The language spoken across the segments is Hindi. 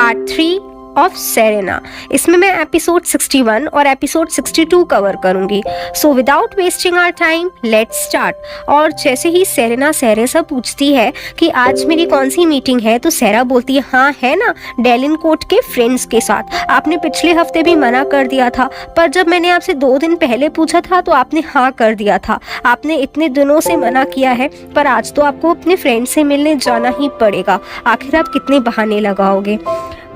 Part 3 of Serena. इसमें मैं एपिसोड 61 और एपिसोड 62 कवर करूंगी। So without wasting our time let's start. और जैसे ही सेरेना सेरे से पूछती है कि आज मेरी कौन सी मीटिंग है, तो सेरा बोलती है हाँ है ना, डेलिनकोट के फ्रेंड्स के साथ। आपने पिछले हफ्ते भी मना कर दिया था, पर जब मैंने आपसे 2 दिन पहले पूछा था तो आपने हाँ कर दिया था। आपने इतने दिनों से मना किया है, पर आज तो आपको अपने फ्रेंड से मिलने जाना ही पड़ेगा। आखिर आप कितने बहाने लगाओगे।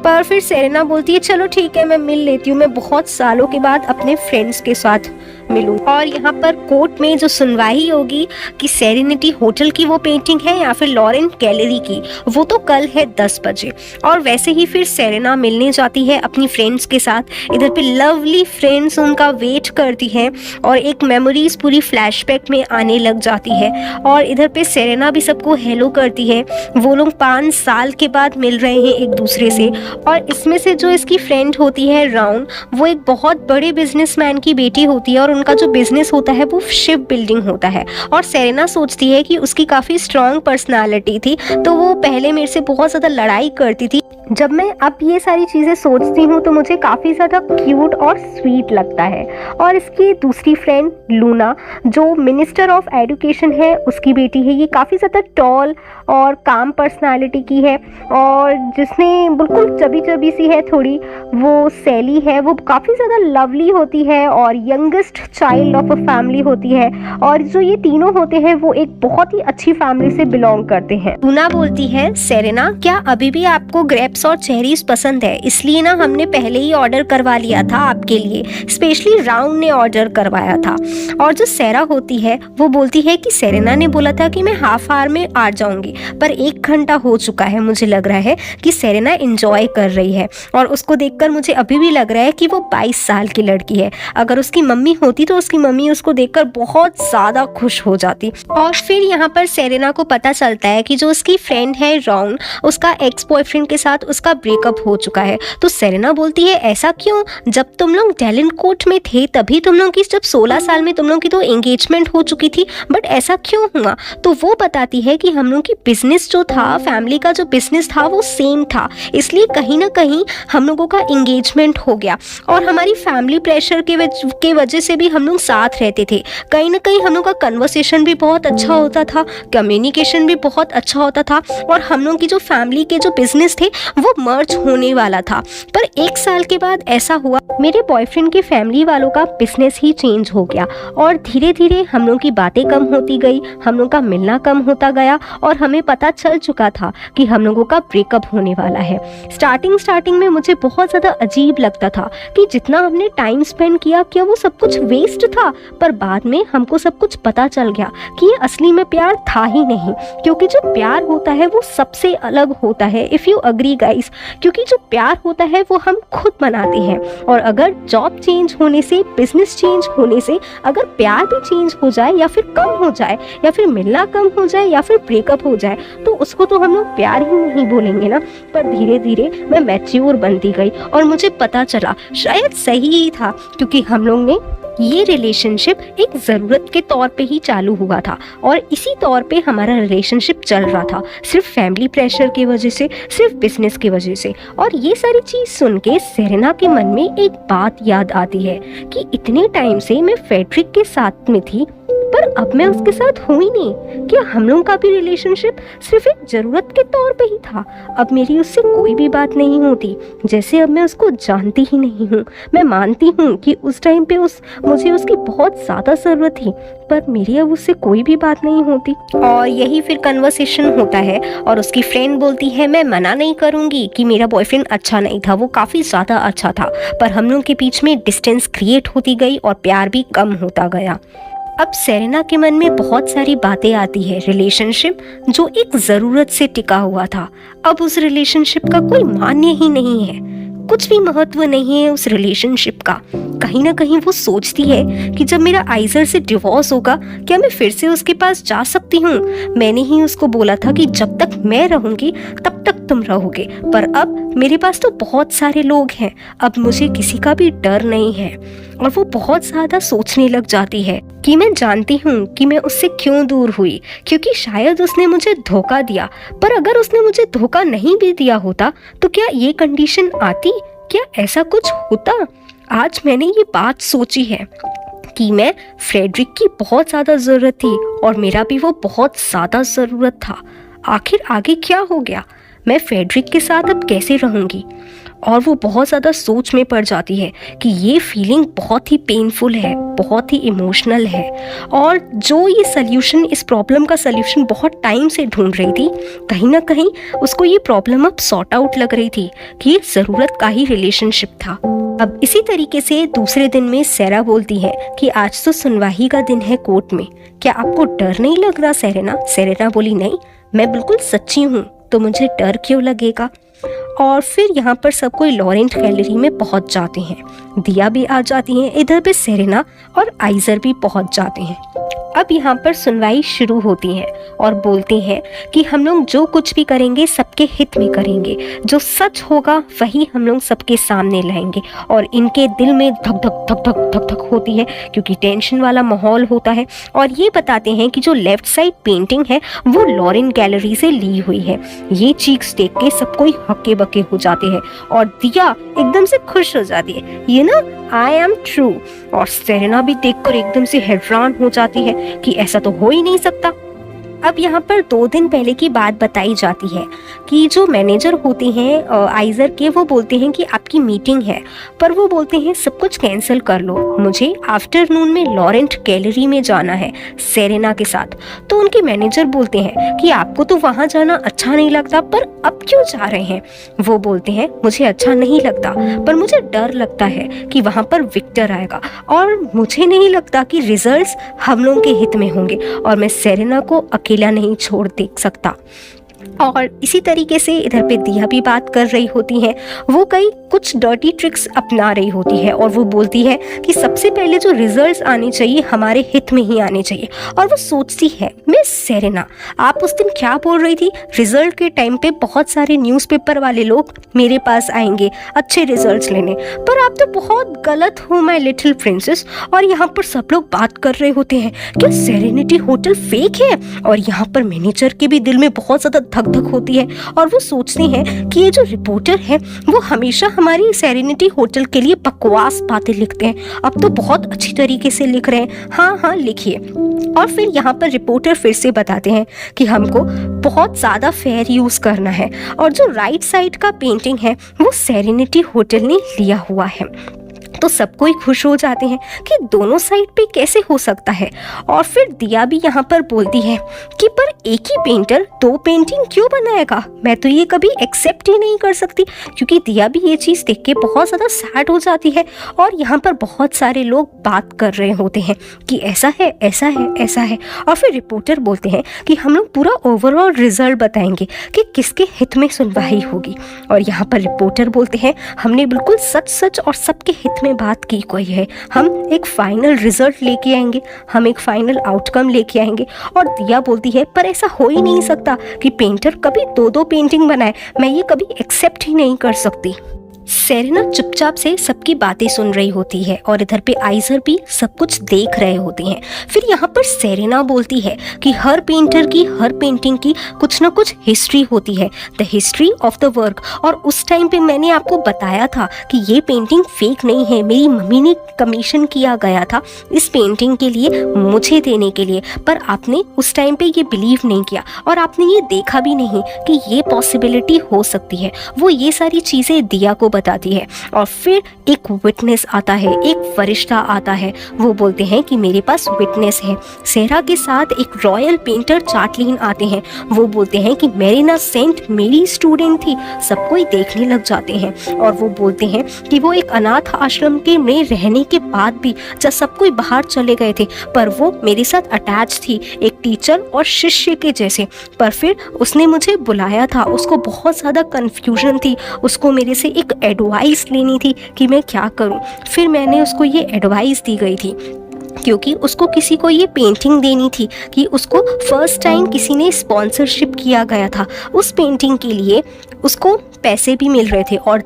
पर फिर सेरेना बोलती है चलो ठीक है, मैं मिल लेती हूँ, मैं बहुत सालों के बाद अपने फ्रेंड्स के साथ मिलूं। और यहाँ पर कोर्ट में जो सुनवाई होगी कि सेरेनिटी होटल की वो पेंटिंग है या फिर लॉरेन गैलरी की, वो तो कल है 10 बजे। और वैसे ही फिर सेरेना मिलने जाती है अपनी फ्रेंड्स के साथ। इधर पे लवली फ्रेंड्स उनका वेट करती है और एक मेमोरीज पूरी फ्लैशबैक में आने लग जाती है। और इधर पे सेरेना भी सबको हेलो करती है। वो लोग 5 साल के बाद मिल रहे हैं एक दूसरे से। और इसमें से जो इसकी फ्रेंड होती है राउन, वो एक बहुत बड़े बिजनेसमैन की बेटी होती है और उनका जो बिजनेस होता है वो शिप बिल्डिंग होता है। और सेरेना सोचती है कि उसकी काफ़ी स्ट्रॉन्ग पर्सनालिटी थी, तो वो पहले मेरे से बहुत ज़्यादा लड़ाई करती थी। जब मैं अब ये सारी चीज़ें सोचती हूँ तो मुझे काफ़ी ज़्यादा क्यूट और स्वीट लगता है। और इसकी दूसरी फ्रेंड लूना, जो मिनिस्टर ऑफ एजुकेशन है उसकी बेटी है, ये काफ़ी ज़्यादा टॉल और काम पर्सनालिटी की है और जिसने बिल्कुल चबी चबी सी है थोड़ी, वो सैली है। वो काफ़ी ज़्यादा लवली होती है और youngest child of a family होती है। और जो ये तीनों होते हैं वो एक बहुत ही अच्छी फैमिली से बिलोंग करते हैं। लूना बोलती है सेरेना, क्या अभी भी आपको ग्रेप्स और चेरीज पसंद है? इसलिए ना हमने पहले ही ऑर्डर करवा लिया था आपके लिए, स्पेशली राउंड ने ऑर्डर करवाया था। और जो सेरा होती है वो बोलती है कि सेरेना ने बोला था कि मैं हाफ आवर में आ जाऊंगी, पर 1 घंटा हो चुका है। मुझे लग रहा है कि सेरेना एंजॉय कर रही है और उसको देखकर मुझे अभी भी लग रहा है कि वो 22 साल की लड़की है। अगर उसकी मम्मी होती तो उसकी मम्मी उसको देखकर बहुत ज़्यादा खुश हो जाती। और फिर यहाँ पर सेरेना को पता चलता है कि जो उसकी फ्रेंड है राउंड, उसका एक्स बॉयफ्रेंड के साथ उसका ब्रेकअप हो चुका है। तो सेरेना बोलती है ऐसा क्यों? जब तुम लोग डेलिनकोट में थे तभी तुम लोग की, जब 16 साल में तुम लोग की तो एंगेजमेंट हो चुकी थी, बट ऐसा क्यों हुआ? तो वो बताती है कि हम लोग की बिजनेस जो था, फैमिली का जो बिजनेस था वो सेम था, इसलिए कहीं ना कहीं हम लोगों का एंगेजमेंट हो गया। और हमारी फैमिली प्रेशर के वजह से भी हम लोग साथ रहते थे। कहीं ना कहीं हम लोग का कन्वर्सेशन भी बहुत अच्छा होता था, कम्युनिकेशन भी बहुत अच्छा होता था और हम लोग की जो फैमिली के जो बिजनेस थे वो मर्ज होने वाला था। पर 1 साल के बाद ऐसा हुआ, मेरे बॉयफ्रेंड की फैमिली वालों का बिजनेस ही चेंज हो गया और धीरे धीरे हम लोग की बातें कम होती गई, हम लोग का मिलना कम होता गया और हमें पता चल चुका था कि हम लोगों का ब्रेकअप होने वाला है। स्टार्टिंग में मुझे बहुत ज़्यादा अजीब लगता था कि जितना हमने टाइम स्पेंड किया, क्या वो सब कुछ वेस्ट था? पर बाद में हमको सब कुछ पता चल गया कि ये असली में प्यार था ही नहीं, क्योंकि जो प्यार होता है वो सबसे अलग होता है। इफ़ यू अग्री गाइस, क्योंकि जो प्यार होता है वो हम खुद बनाते हैं। और अगर जॉब चेंज होने से, बिजनेस चेंज होने से अगर प्यार भी चेंज हो जाए या फिर कम हो जाए या फिर मिलना कम हो जाए या फिर ब्रेकअप हो जाए, तो उसको तो हम लोग प्यार ही नहीं बोलेंगे ना। पर धीरे धीरे मैं मैच्योर बनती गई और मुझे पता चला शायद सही ही था, क्योंकि हम लोग ने ये रिलेशनशिप एक ज़रूरत के तौर पे ही चालू हुआ था और इसी तौर पे हमारा रिलेशनशिप चल रहा था, सिर्फ फैमिली प्रेशर की वजह से, सिर्फ बिजनेस की वजह से। और ये सारी चीज़ सुन के सेरेना के मन में एक बात याद आती है कि इतने टाइम से मैं फेड्रिक के साथ में थी, पर अब मैं उसके साथ हूँ ही नहीं। क्या हम लोगों का भी रिलेशनशिप सिर्फ एक ज़रूरत के तौर पे ही था? अब मेरी उससे कोई भी बात नहीं होती, जैसे अब मैं उसको जानती ही नहीं हूँ। मैं मानती हूँ कि उस टाइम पे मुझे उसकी बहुत ज़्यादा ज़रूरत थी, पर मेरी अब उससे कोई भी बात नहीं होती। और यही फिर कन्वर्सेशन होता है और उसकी फ्रेंड बोलती है मैं मना नहीं करूँगी कि मेरा बॉयफ्रेंड अच्छा नहीं था, वो काफ़ी ज़्यादा अच्छा था, पर हम लोग के बीच में डिस्टेंस क्रिएट होती गई और प्यार भी कम होता गया। अब सेरेना के मन में बहुत सारी बातें आती है। रिलेशनशिप जो एक ज़रूरत से टिका हुआ था, अब उस रिलेशनशिप का कोई मान्य ही नहीं है, कुछ भी महत्व नहीं है उस रिलेशनशिप का। कहीं ना कहीं वो सोचती है कि जब मेरा आइजर से डिवोर्स होगा क्या मैं फिर से उसके पास जा सकती हूँ। मैंने ही उसको बोला था कि जब तक मैं रहूंगी तब तक तुम रहोगे, पर अब मेरे पास तो बहुत सारे लोग हैं, अब मुझे किसी का भी डर नहीं है। और वो बहुत ज़्यादा सोचने लग जाती है कि मैं जानती हूँ कि मैं उससे क्यों दूर हुई, क्योंकि शायद उसने मुझे धोखा दिया। पर अगर उसने मुझे धोखा नहीं भी दिया होता तो क्या ये कंडीशन आती, क्या ऐसा कुछ होता। आज मैंने ये बात सोची है कि मैं फ्रेडरिक की बहुत ज़्यादा ज़रूरत थी और मेरा भी वो बहुत ज़्यादा ज़रूरत था। आखिर आगे क्या हो गया, मैं फ्रेडरिक के साथ अब कैसे रहूँगी। और वो बहुत ज़्यादा सोच में पड़ जाती है कि ये फीलिंग बहुत ही पेनफुल है, बहुत ही इमोशनल है। और जो ये सल्यूशन, इस प्रॉब्लम का सल्यूशन बहुत टाइम से ढूंढ रही थी, कहीं ना कहीं उसको ये प्रॉब्लम अब सॉर्ट आउट लग रही थी कि ये ज़रूरत का ही रिलेशनशिप था। अब इसी तरीके से दूसरे दिन में सैरा बोलती है कि आज तो सुनवाई का दिन है कोर्ट में, क्या आपको डर नहीं लग रहा सेरेना। सेरेना बोली नहीं, मैं बिल्कुल सच्ची हूँ, तो मुझे डर क्यों लगेगा। और फिर यहाँ पर सब कोई लॉरेंट गैलरी में पहुँच जाते हैं, दिया भी आ जाती हैं, इधर पे सेरेना और आइजर भी पहुँच जाते हैं। अब यहाँ पर सुनवाई शुरू होती है और बोलते हैं कि हम लोग जो कुछ भी करेंगे सबके हित में करेंगे, जो सच होगा वही हम लोग सबके सामने लाएंगे। और इनके दिल में धक धक धक धक धक धक होती है क्योंकि टेंशन वाला माहौल होता है। और ये बताते हैं कि जो लेफ्ट साइड पेंटिंग है वो लॉरेंट गैलरी से ली हुई है। ये चीक्स देख के सब कोई हक्के बक्के हो जाते हैं और दिया एकदम से खुश हो जाती है, ये ना आई एम ट्रू। और सेरेना भी देखकर एकदम से हैरान हो जाती है कि ऐसा तो हो ही नहीं सकता। अब यहाँ पर 2 दिन पहले की बात बताई जाती है कि जो मैनेजर होते हैं आइजर के, वो बोलते हैं कि आपकी मीटिंग है, पर वो बोलते हैं सब कुछ कैंसिल कर लो, मुझे आफ्टरनून में लॉरेंट गैलरी में जाना है सेरेना के साथ। तो उनके मैनेजर बोलते हैं कि आपको तो वहाँ जाना अच्छा नहीं लगता, पर अब क्यों जा रहे हैं। वो बोलते हैं मुझे अच्छा नहीं लगता, पर मुझे डर लगता है कि वहाँ पर विक्टर आएगा और मुझे नहीं लगता कि रिजल्ट्स हम लोगों के हित में होंगे और मैं सेरेना को अकेला नहीं छोड़ देख सकता। और इसी तरीके से इधर पे दिया भी बात कर रही होती है, वो कई कुछ डर्टी ट्रिक्स अपना रही होती है और वो बोलती है कि सबसे पहले जो रिजल्ट्स आने चाहिए हमारे हित में ही आने चाहिए। और वो सोचती है, मिस सेरेना आप उस दिन क्या बोल रही थी, रिजल्ट के टाइम पे बहुत सारे न्यूज़पेपर वाले लोग मेरे पास आएंगे अच्छे रिजल्ट्स लेने, पर आप तो बहुत गलत हो माय लिटिल प्रिंसेस। और यहाँ पर सब लोग बात कर रहे होते हैं क्या सेरेनिटी होटल फेक है। और यहाँ पर मैनेजर के भी दिल में बहुत ज़्यादा धक धक होती है और वो सोचते हैं कि ये जो रिपोर्टर है वो हमेशा हमारी सेरेनिटी होटल के लिए बकवास बातें लिखते हैं, अब तो बहुत अच्छी तरीके से लिख रहे हैं, हाँ हाँ लिखिए। और फिर यहाँ पर रिपोर्टर फिर से बताते हैं कि हमको बहुत ज़्यादा फेयर यूज़ करना है और जो राइट साइड का पेंटिंग है वो सेरेनिटी होटल ने लिया हुआ है। तो सब कोई खुश हो जाते हैं कि दोनों साइड पे कैसे हो सकता है। और फिर दिया भी यहाँ पर बोलती है कि पर एक ही पेंटर 2 पेंटिंग क्यों बनाएगा, मैं तो ये कभी एक्सेप्ट ही नहीं कर सकती, क्योंकि दिया भी ये चीज़ देख के बहुत ज़्यादा सैड हो जाती है। और यहाँ पर बहुत सारे लोग बात कर रहे होते हैं कि ऐसा है ऐसा है ऐसा है। और फिर रिपोर्टर बोलते हैं कि हम लोग पूरा ओवरऑल रिजल्ट बताएंगे कि किसके हित में सुनवाई होगी। और यहाँ पर रिपोर्टर बोलते हैं हमने बिल्कुल सच सच और सबके हित में बात की कोई है, हम एक फाइनल रिजल्ट लेके आएंगे, हम एक फाइनल आउटकम लेके आएंगे। और दिया बोलती है पर ऐसा हो ही नहीं सकता कि पेंटर कभी 2-2 पेंटिंग बनाए, मैं ये कभी एक्सेप्ट ही नहीं कर सकती। सेरेना चुपचाप से सबकी बातें सुन रही होती है और इधर पे आइजर भी सब कुछ देख रहे होते हैं। फिर यहाँ पर सेरेना बोलती है कि हर पेंटर की हर पेंटिंग की कुछ ना कुछ हिस्ट्री होती है, the history of the work. और उस टाइम पे मैंने आपको बताया था कि ये पेंटिंग फेक नहीं है, मेरी मम्मी ने कमीशन किया गया था इस पेंटिंग के लिए मुझे देने के लिए, पर आपने उस टाइम पे ये बिलीव नहीं किया और आपने ये देखा भी नहीं कि ये पॉसिबिलिटी हो सकती है। वो ये सारी चीज़ें दिया को बताती है। और फिर एक विटनेस आता है, एक फरिश्ता आता है, वो बोलते हैं कि मेरे पास विटनेस है। सेरा के साथ एक रॉयल पेंटर चार्टलीन आते हैं, वो बोलते हैं कि मेरीना सेंट मेरी स्टूडेंट थी। सब कोई देखने लग जाते हैं और वो बोलते हैं कि वो एक अनाथ आश्रम के में रहने के बाद भी जब सब कोई बाहर चले गए थे पर वो मेरे साथ अटैच थी, एक टीचर और शिष्य के जैसे। पर फिर उसने मुझे बुलाया था, उसको बहुत ज़्यादा कन्फ्यूजन थी, उसको मेरे से एक एडवाइस लेनी थी कि मैं क्या करूं। फिर मैंने उसको ये एडवाइस दी गई थी क्योंकि उसको किसी को ये पेंटिंग देनी थी कि उसको फर्स्ट टाइम किसी ने स्पॉन्सरशिप किया गया था उस पेंटिंग के लिए, उसको पैसे भी मिल रहे थे। और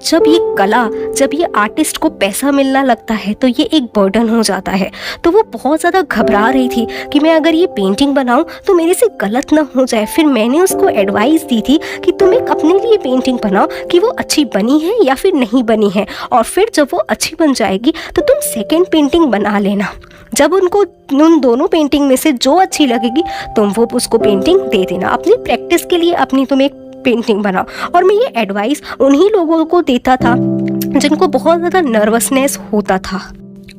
जब ये आर्टिस्ट को पैसा मिलना लगता है तो ये एक बर्डन हो जाता है। तो वो बहुत ज़्यादा घबरा रही थी कि मैं अगर ये पेंटिंग बनाऊं तो मेरे से गलत ना हो जाए। फिर मैंने उसको एडवाइस दी थी कि तुम एक अपने लिए पेंटिंग बनाओ कि वो अच्छी बनी है या फिर नहीं बनी है, और फिर जब वो अच्छी बन जाएगी तो तुम सेकेंड पेंटिंग बना लेना। जब उन दोनों पेंटिंग में से जो अच्छी लगेगी तुम वो उसको पेंटिंग दे देना। अपनी प्रैक्टिस के लिए अपनी तुम एक पेंटिंग बनाओ। और मैं ये एडवाइस उन्हीं लोगों को देता था जिनको बहुत ज़्यादा नर्वसनेस होता था,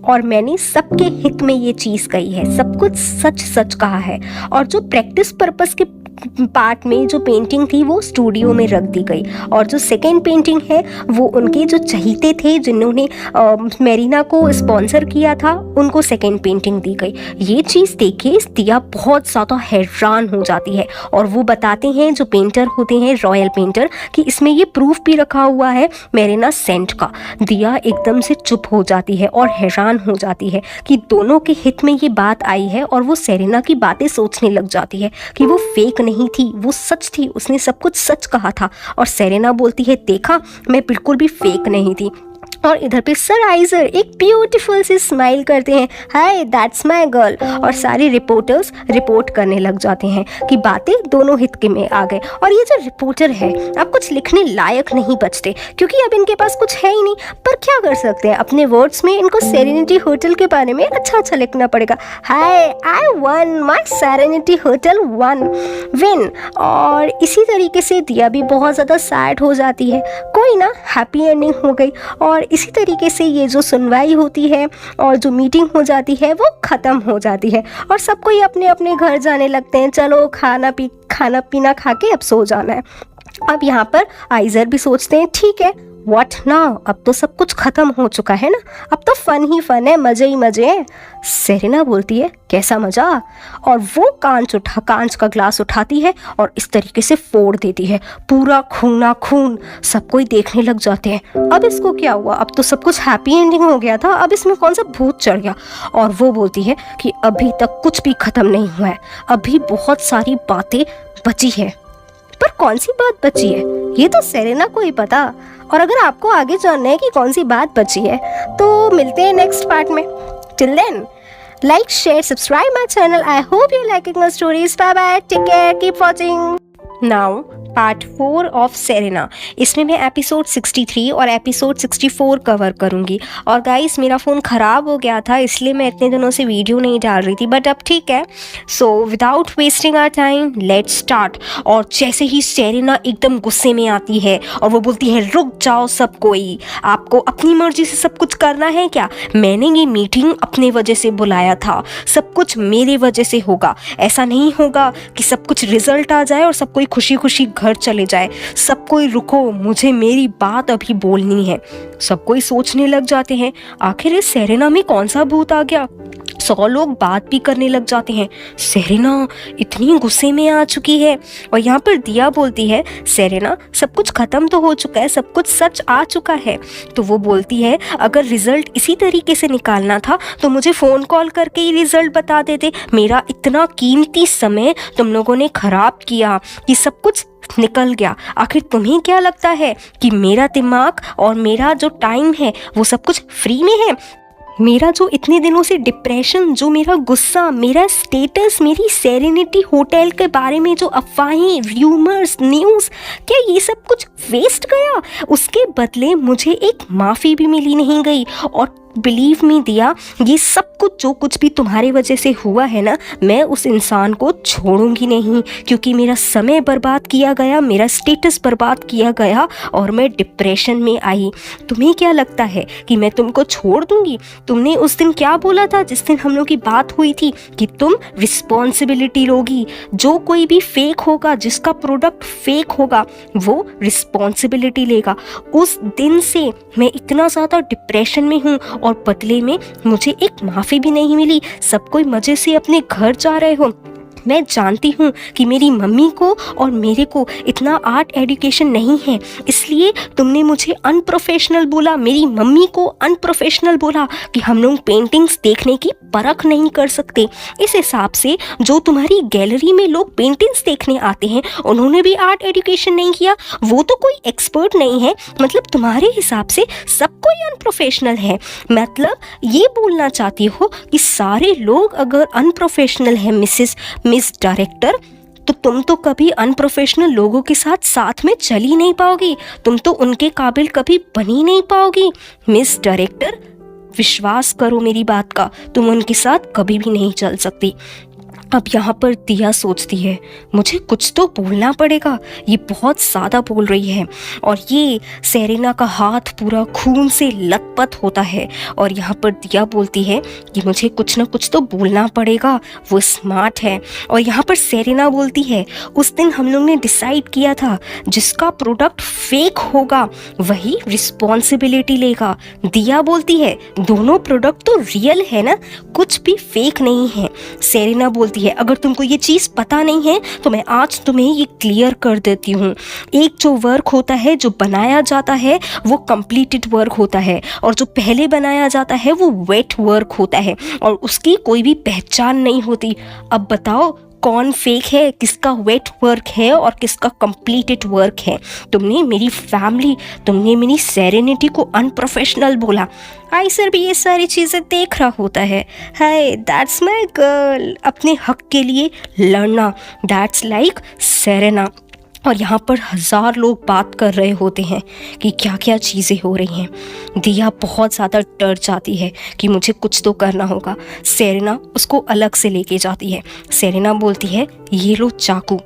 और मैंने सबके हित में ये चीज़ कही है, सब कुछ सच सच कहा है। और जो प्रैक्टिस पर्पस के पार्ट में जो पेंटिंग थी वो स्टूडियो में रख दी गई, और जो सेकेंड पेंटिंग है वो उनके जो चहीते थे जिन्होंने मेरीना को स्पॉन्सर किया था उनको सेकेंड पेंटिंग दी गई। ये चीज़ देखे दिया बहुत ज़्यादा हैरान हो जाती है, और वो बताते हैं जो पेंटर होते हैं रॉयल पेंटर कि इसमें ये प्रूफ भी रखा हुआ है मेरीना सेंट का। दिया एकदम से चुप हो जाती है और हैरान हो जाती है कि दोनों के हित में ये बात आई है, और वो सेरेना की बातें सोचने लग जाती है कि वो फेक नहीं थी, वो सच थी, उसने सब कुछ सच कहा था। और सेरेना बोलती है देखा मैं बिल्कुल भी फेक नहीं थी। और इधर पे सर आइजर एक ब्यूटीफुल सी स्माइल करते हैं, हाय दैट्स माय गर्ल, और सारे रिपोर्टर्स रिपोर्ट करने लग जाते हैं कि बातें दोनों हित के में आ गए। और ये जो रिपोर्टर है अब कुछ लिखने लायक नहीं बचते क्योंकि अब इनके पास कुछ है ही नहीं, पर क्या कर सकते हैं, अपने वर्ड्स में इनको सेरेनिटी होटल के बारे में अच्छा अच्छा लिखना पड़ेगा। Hi I won my serenity hotel one win. और इसी तरीके से दिया भी बहुत ज़्यादा सैड हो जाती है, कोई ना हैप्पी एंडिंग हो गई। और इसी तरीके से ये जो सुनवाई होती है और जो मीटिंग हो जाती है वो ख़त्म हो जाती है, और सब कोई अपने अपने घर जाने लगते हैं, चलो खाना पीना खा के अब सो जाना है। अब यहाँ पर आइजर भी सोचते हैं ठीक है व्हाट नाउ, अब तो सब कुछ खत्म हो चुका है ना, अब तो फन ही फन है, मजे ही मजे हैं। सेरेना बोलती है कैसा मजा, और वो कांच का ग्लास उठाती है और इस तरीके से फोड़ देती है, पूरा खूना खून। सब कोई देखने लग जाते हैं अब इसको क्या हुआ, अब तो सब कुछ हैप्पी एंडिंग हो गया था, अब इसमें कौन सा भूत चढ़ गया। और वो बोलती है कि अभी तक कुछ भी खत्म नहीं हुआ है, अभी बहुत सारी बातें बची है। पर कौन सी बात बची है ये तो सेरेना को ही पता, और अगर आपको आगे जानना है कि कौन सी बात बची है तो मिलते हैं नेक्स्ट पार्ट में। Till then like, share, subscribe my channel. I hope you're liking my stories. Bye bye, take care, keep watching. Now part 4 of Serena. इसमें मैं एपिसोड 63 और एपिसोड 64 कवर करूँगी। और गाइस मेरा फ़ोन ख़राब हो गया था इसलिए मैं इतने दिनों से वीडियो नहीं डाल रही थी, बट अब ठीक है। So without wasting our time let's start. और जैसे ही सेरेना एकदम गुस्से में आती है और वो बोलती है रुक जाओ सब कोई, आपको अपनी मर्जी से सब कुछ करना है क्या, मैंने ये मीटिंग अपने वजह से बुलाया था, सब कुछ मेरे वजह से होगा, ऐसा नहीं होगा कि सब कुछ रिजल्ट आ जाए और सब कोई खुशी खुशी घर चले जाए। सब कोई रुको, मुझे मेरी बात अभी बोलनी है। सब कोई सोचने लग जाते हैं आखिर इस सेरेना में कौन सा भूत आ गया। 100 लोग बात भी करने लग जाते हैं, सेरेना इतनी गुस्से में आ चुकी है। और यहाँ पर दिया बोलती है सेरेना सब कुछ खत्म तो हो चुका है, सब कुछ सच आ चुका है। तो वो बोलती है अगर रिजल्ट इसी तरीके से निकालना था तो मुझे फ़ोन कॉल करके ही रिजल्ट बता देते, मेरा इतना कीमती समय तुम लोगों ने ख़राब किया कि सब कुछ निकल गया। आखिर तुम्हें क्या लगता है कि मेरा दिमाग और मेरा जो टाइम है वो सब कुछ फ्री में है? मेरा जो इतने दिनों से डिप्रेशन, जो मेरा गुस्सा, मेरा स्टेटस, मेरी सेरेनिटी होटल के बारे में जो अफवाहें, र्यूमर्स, न्यूज़, क्या ये सब कुछ वेस्ट गया? उसके बदले मुझे एक माफ़ी भी मिली नहीं गई। और बिलीव मी दिया, ये सब कुछ जो कुछ भी तुम्हारे वजह से हुआ है ना, मैं उस इंसान को छोड़ूंगी नहीं, क्योंकि मेरा समय बर्बाद किया गया, मेरा स्टेटस बर्बाद किया गया और मैं डिप्रेशन में आई। तुम्हें क्या लगता है कि मैं तुमको छोड़ दूंगी? तुमने उस दिन क्या बोला था जिस दिन हम लोग की बात हुई थी कि तुम रिस्पॉन्सिबिलिटी लोगी, जो कोई भी फेक होगा, जिसका प्रोडक्ट फेक होगा वो रिस्पॉन्सिबिलिटी लेगा। उस दिन से मैं इतना ज़्यादा डिप्रेशन में हूँ और बदले में मुझे एक माफ़ी भी नहीं मिली। सब कोई मज़े से अपने घर जा रहे हो, मैं जानती हूँ कि मेरी मम्मी को और मेरे को इतना आर्ट एजुकेशन नहीं है, इसलिए तुमने मुझे अनप्रोफेशनल बोला, मेरी मम्मी को अनप्रोफेशनल बोला कि हम लोग पेंटिंग्स देखने की परख नहीं कर सकते। इस हिसाब से जो तुम्हारी गैलरी में लोग पेंटिंग्स देखने आते हैं उन्होंने भी आर्ट एजुकेशन नहीं किया, वो तो कोई एक्सपर्ट नहीं है। मतलब तुम्हारे हिसाब से सब कोई अनप्रोफेशनल है। मतलब ये बोलना चाहती हो कि सारे लोग अगर अनप्रोफेशनल है मिस डायरेक्टर, तो तुम तो कभी अनप्रोफेशनल लोगों के साथ में चल ही नहीं पाओगी, तुम तो उनके काबिल कभी बन ही नहीं पाओगी। मिस डायरेक्टर, विश्वास करो मेरी बात का, तुम उनके साथ कभी भी नहीं चल सकती। अब यहाँ पर दिया सोचती है मुझे कुछ तो बोलना पड़ेगा, ये बहुत ज़्यादा बोल रही है। और ये सेरेना का हाथ पूरा खून से लथपथ होता है और यहाँ पर दिया बोलती है कि मुझे कुछ ना कुछ तो बोलना पड़ेगा, वो स्मार्ट है। और यहाँ पर सेरेना बोलती है उस दिन हम लोग ने डिसाइड किया था जिसका प्रोडक्ट फेक होगा वही रिस्पॉन्सिबिलिटी लेगा। दिया बोलती है दोनों प्रोडक्ट तो रियल है ना, कुछ भी फेक नहीं है। सेरेना बोलती है अगर तुमको ये चीज़ पता नहीं है तो मैं आज तुम्हें ये क्लियर कर देती हूँ। एक जो वर्क होता है जो बनाया जाता है वो कंप्लीटेड वर्क होता है, और जो पहले बनाया जाता है वो वेट वर्क होता है, और उसकी कोई भी पहचान नहीं होती। अब बताओ कौन फेक है, किसका वेट वर्क है और किसका कंप्लीटेड वर्क है। तुमने मेरी फैमिली, तुमने मेरी सेरेनिटी को अनप्रोफेशनल बोला। आइसर भी ये सारी चीज़ें देख रहा होता है। हाय दैट्स माय गर्ल, अपने हक के लिए लड़ना, दैट्स लाइक सेरेना। और यहाँ पर 1000 लोग बात कर रहे होते हैं कि क्या क्या चीज़ें हो रही हैं। दिया बहुत ज़्यादा डर जाती है कि मुझे कुछ तो करना होगा। सेरेना उसको अलग से लेके जाती है। सेरेना बोलती है ये लो चाकू।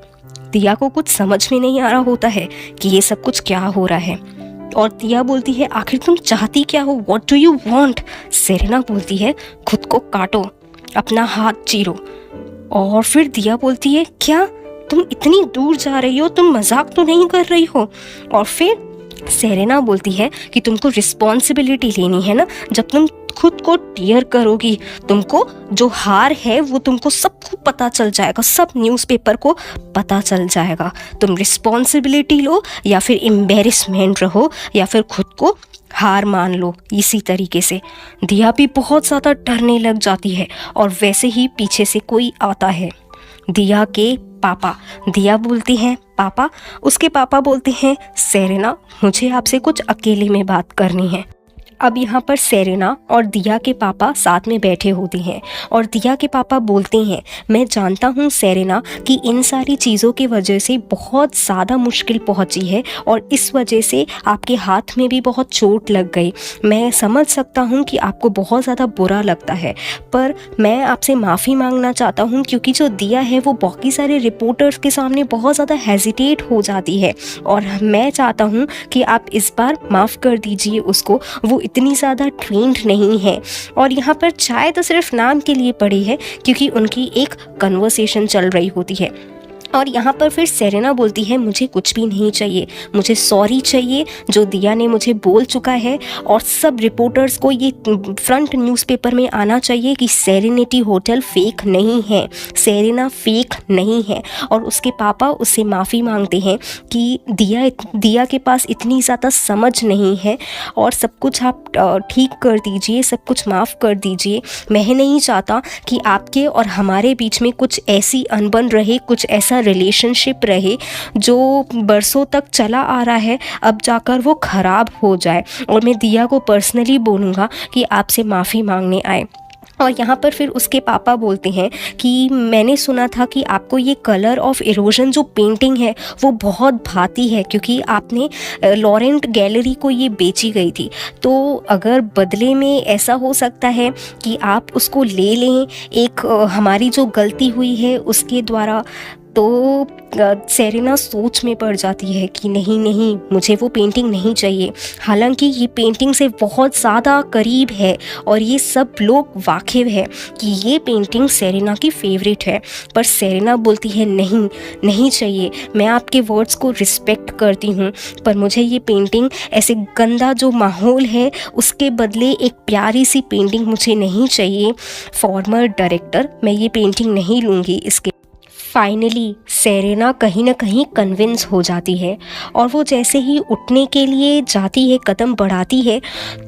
दिया को कुछ समझ में नहीं आ रहा होता है कि ये सब कुछ क्या हो रहा है। और दिया बोलती है आखिर तुम चाहती क्या हो, what do you want. Serena बोलती है खुद को काटो, अपना हाथ चीरो। और फिर दिया बोलती है क्या तुम इतनी दूर जा रही हो, तुम मजाक तो नहीं कर रही हो। और फिर सेरेना बोलती है कि तुमको रिस्पॉन्सिबिलिटी लेनी है ना, जब तुम खुद को टीयर करोगी तुमको जो हार है वो तुमको सबको पता चल जाएगा, सब न्यूज़पेपर को पता चल जाएगा। तुम रिस्पॉन्सिबिलिटी लो या फिर एम्बेरसमेंट रहो या फिर खुद को हार मान लो। इसी तरीके से दिया भी बहुत ज़्यादा डरने लग जाती है और वैसे ही पीछे से कोई आता है, दिया के पापा। दिया बोलती हैं पापा, उसके पापा बोलते हैं सेरेना मुझे आपसे कुछ अकेले में बात करनी है। अब यहाँ पर सेरेना और दिया के पापा साथ में बैठे होते हैं और दिया के पापा बोलते हैं मैं जानता हूँ सेरेना कि इन सारी चीज़ों की वजह से बहुत ज़्यादा मुश्किल पहुँची है और इस वजह से आपके हाथ में भी बहुत चोट लग गई। मैं समझ सकता हूँ कि आपको बहुत ज़्यादा बुरा लगता है, पर मैं आपसे माफ़ी मांगना चाहता हूँ क्योंकि जो दिया है वो बाकी सारे रिपोर्टर्स के सामने बहुत ज़्यादा हेजिटेट हो जाती है और मैं चाहता हूँ कि आप इस बार माफ़ कर दीजिए उसको, वो इतनी ज़्यादा ट्रेंड नहीं है। और यहाँ पर चाय तो सिर्फ नाम के लिए पड़ी है क्योंकि उनकी एक कन्वर्सेशन चल रही होती है। और यहाँ पर फिर सेरेना बोलती है मुझे कुछ भी नहीं चाहिए, मुझे सॉरी चाहिए जो दिया ने मुझे बोल चुका है और सब रिपोर्टर्स को ये फ्रंट न्यूज़पेपर में आना चाहिए कि सेरेनिटी होटल फेक नहीं है, सेरेना फेक नहीं है। और उसके पापा उससे माफ़ी मांगते हैं कि दिया के पास इतनी ज़्यादा समझ नहीं है और सब कुछ आप ठीक कर दीजिए, सब कुछ माफ़ कर दीजिए। मैं नहीं चाहता कि आपके और हमारे बीच में कुछ ऐसी अनबन रहे, कुछ ऐसा रिलेशनशिप रहे जो बरसों तक चला आ रहा है, अब जाकर वो ख़राब हो जाए। और मैं दिया को पर्सनली बोलूँगा कि आपसे माफ़ी मांगने आए। और यहाँ पर फिर उसके पापा बोलते हैं कि मैंने सुना था कि आपको ये कलर ऑफ इरोजन जो पेंटिंग है वो बहुत भाती है क्योंकि आपने लॉरेंट गैलरी को ये बेची गई थी, तो अगर बदले में ऐसा हो सकता है कि आप उसको ले लें एक हमारी जो गलती हुई है उसके द्वारा। तो सेरेना सोच में पड़ जाती है कि नहीं मुझे वो पेंटिंग नहीं चाहिए। हालांकि ये पेंटिंग से बहुत ज़्यादा करीब है और ये सब लोग वाकिफ़ है कि ये पेंटिंग सेरेना की फेवरेट है, पर सेरेना बोलती है नहीं चाहिए। मैं आपके वर्ड्स को रिस्पेक्ट करती हूँ पर मुझे ये पेंटिंग ऐसे गंदा जो माहौल है उसके बदले एक प्यारी सी पेंटिंग मुझे नहीं चाहिए। फॉर्मर डायरेक्टर, मैं ये पेंटिंग नहीं लूँगी। इसके फाइनली सेरेना कहीं ना कहीं कन्विंस हो जाती है और वो जैसे ही उठने के लिए जाती है, कदम बढ़ाती है,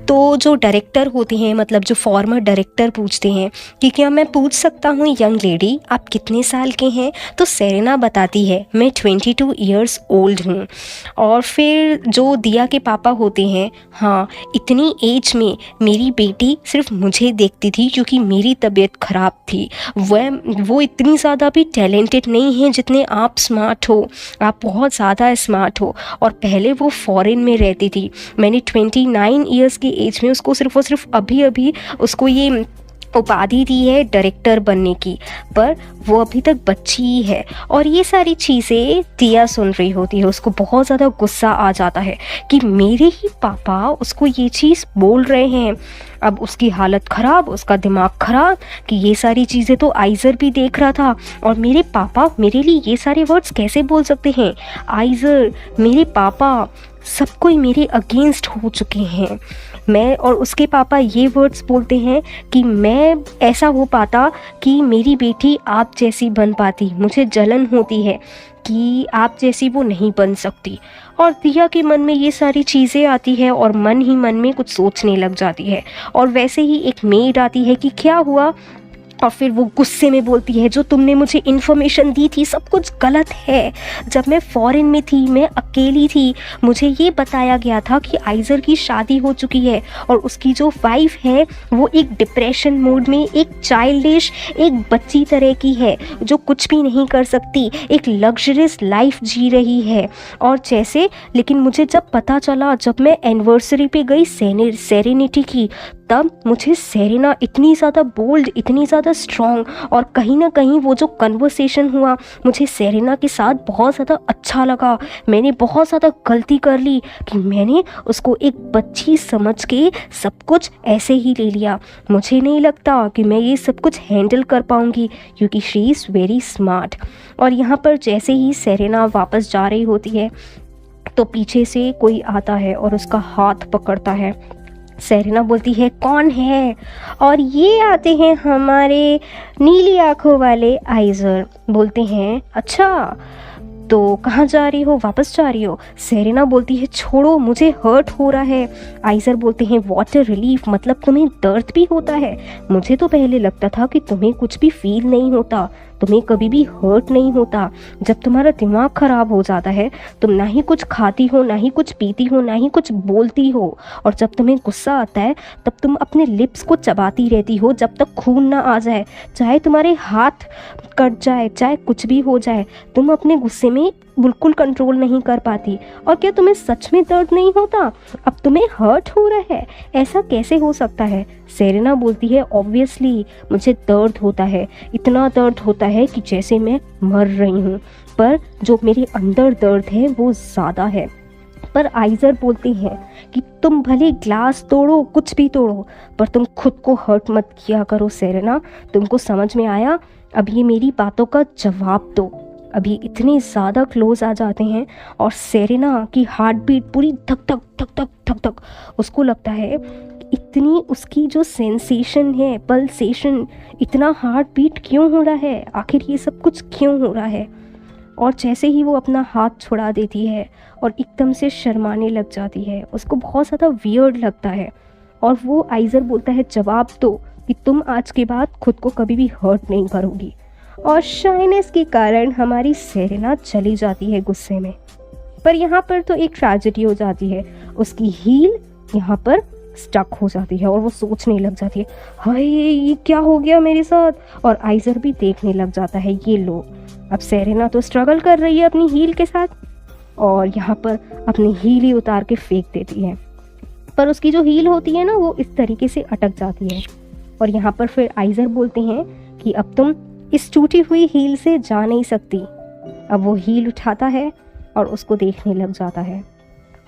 तो जो डायरेक्टर होते हैं, मतलब जो फॉर्मर डायरेक्टर पूछते हैं कि क्या मैं पूछ सकता हूँ यंग लेडी आप कितने साल के हैं? तो सेरेना बताती है मैं 22 ईयर्स ओल्ड हूँ। और फिर जो दिया के पापा होते हैं, हाँ इतनी एज में मेरी बेटी सिर्फ मुझे देखती थी क्योंकि मेरी तबीयत ख़राब थी। वो इतनी ज़्यादा भी टैलेंटेड नहीं है जितने आप स्मार्ट हो, आप बहुत ज़्यादा स्मार्ट हो। और पहले वो फॉरेन में रहती थी। मैंने 29 ईयर्स की एज में उसको सिर्फ और सिर्फ अभी अभी उसको ये उपाधि दी है डायरेक्टर बनने की, पर वो अभी तक बच्ची ही है। और ये सारी चीज़ें दिया सुन रही होती है, उसको बहुत ज़्यादा गुस्सा आ जाता है कि मेरे ही पापा उसको ये चीज़ बोल रहे हैं। अब उसकी हालत ख़राब, उसका दिमाग ख़राब कि ये सारी चीज़ें तो आइज़र भी देख रहा था और मेरे पापा मेरे लिए ये सारे वर्ड्स कैसे बोल सकते हैं? आइज़र, मेरे पापा, सब कोई मेरे अगेंस्ट हो चुके हैं। मैं और उसके पापा ये वर्ड्स बोलते हैं कि मैं ऐसा हो पाता कि मेरी बेटी आप जैसी बन पाती। मुझे जलन होती है कि आप जैसी वो नहीं बन सकती। और दिया के मन में ये सारी चीज़ें आती है और मन ही मन में कुछ सोचने लग जाती है। और वैसे ही एक मेड आती है कि क्या हुआ, और फिर वो गुस्से में बोलती है जो तुमने मुझे इन्फॉर्मेशन दी थी सब कुछ गलत है। जब मैं फॉरेन में थी, मैं अकेली थी, मुझे ये बताया गया था कि आइज़र की शादी हो चुकी है और उसकी जो वाइफ है वो एक डिप्रेशन मोड में, एक चाइल्डिश, एक बच्ची तरह की है जो कुछ भी नहीं कर सकती, एक लग्जरियस लाइफ जी रही है। और जैसे, लेकिन मुझे जब पता चला, जब मैं एनिवर्सरी पे गई सेरेनिटी की, तब मुझे सेरेना इतनी ज़्यादा बोल्ड, इतनी ज़्यादा स्ट्रॉन्ग, और कहीं ना कहीं वो जो कन्वर्सेशन हुआ मुझे सेरेना के साथ बहुत ज़्यादा अच्छा लगा। मैंने बहुत ज़्यादा गलती कर ली कि मैंने उसको एक बच्ची समझ के सब कुछ ऐसे ही ले लिया। मुझे नहीं लगता कि मैं ये सब कुछ हैंडल कर पाऊँगी क्योंकि शी इज़ वेरी स्मार्ट। और यहाँ पर जैसे ही सेरेना वापस जा रही होती है तो पीछे से कोई आता है और उसका हाथ पकड़ता है। सेरेना बोलती है कौन है? और ये आते हैं हमारे नीली आंखों वाले आइज़र। बोलते हैं अच्छा तो कहाँ जा रही हो, वापस जा रही हो? सेरेना बोलती है छोड़ो, मुझे हर्ट हो रहा है। आइज़र बोलते हैं वाटर रिलीफ, मतलब तुम्हें दर्द भी होता है? मुझे तो पहले लगता था कि तुम्हें कुछ भी फील नहीं होता, तुम्हें कभी भी हर्ट नहीं होता। जब तुम्हारा दिमाग ख़राब हो जाता है तुम ना ही कुछ खाती हो, ना ही कुछ पीती हो, ना ही कुछ बोलती हो। और जब तुम्हें गुस्सा आता है तब तुम अपने लिप्स को चबाती रहती हो जब तक खून ना आ जाए, चाहे तुम्हारे हाथ कट जाए, चाहे कुछ भी हो जाए, तुम अपने गुस्से में बिल्कुल कंट्रोल नहीं कर पाती। और क्या तुम्हें सच में दर्द नहीं होता? अब तुम्हें हर्ट हो रहा है, ऐसा कैसे हो सकता है? सेरेना बोलती है ऑब्वियसली मुझे दर्द होता है, इतना दर्द होता है कि जैसे मैं मर रही हूँ, पर जो मेरे अंदर दर्द है वो ज़्यादा है। पर आइज़र बोलते हैं कि तुम भले ग्लास तोड़ो, कुछ भी तोड़ो, पर तुम खुद को हर्ट मत किया करो सेरेना। तुमको समझ में आया? अब ये मेरी बातों का जवाब दो। अभी इतने ज़्यादा क्लोज आ जाते हैं और सेरेना की हार्ट बीट पूरी धक धक धक धक धक धक, उसको लगता है इतनी उसकी जो सेंसेशन है, पल्सेशन, इतना हार्ट बीट क्यों हो रहा है, आखिर ये सब कुछ क्यों हो रहा है? और जैसे ही वो अपना हाथ छुड़ा देती है और एकदम से शर्माने लग जाती है, उसको बहुत ज़्यादा वियर्ड लगता है। और वो आइज़र बोलता है जवाब दो कि तुम आज के बाद खुद को कभी भी हर्ट नहीं करोगी। और शाइनेस के कारण हमारी सेरेना चली जाती है गुस्से में। पर यहाँ पर तो एक ट्रेजेडी हो जाती है, उसकी हील यहाँ पर स्टक हो जाती है और वो सोचने लग जाती है हाय ये क्या हो गया मेरे साथ। और आइज़र भी देखने लग जाता है ये लो, अब सेरेना तो स्ट्रगल कर रही है अपनी हील के साथ और यहाँ पर अपनी हील ही उतार के फेंक देती है। पर उसकी जो हील होती है ना वो इस तरीके से अटक जाती है। और यहाँ पर फिर आइज़र बोलते हैं कि अब तुम इस टूटी हुई हील से जा नहीं सकती। अब वो हील उठाता है और उसको देखने लग जाता है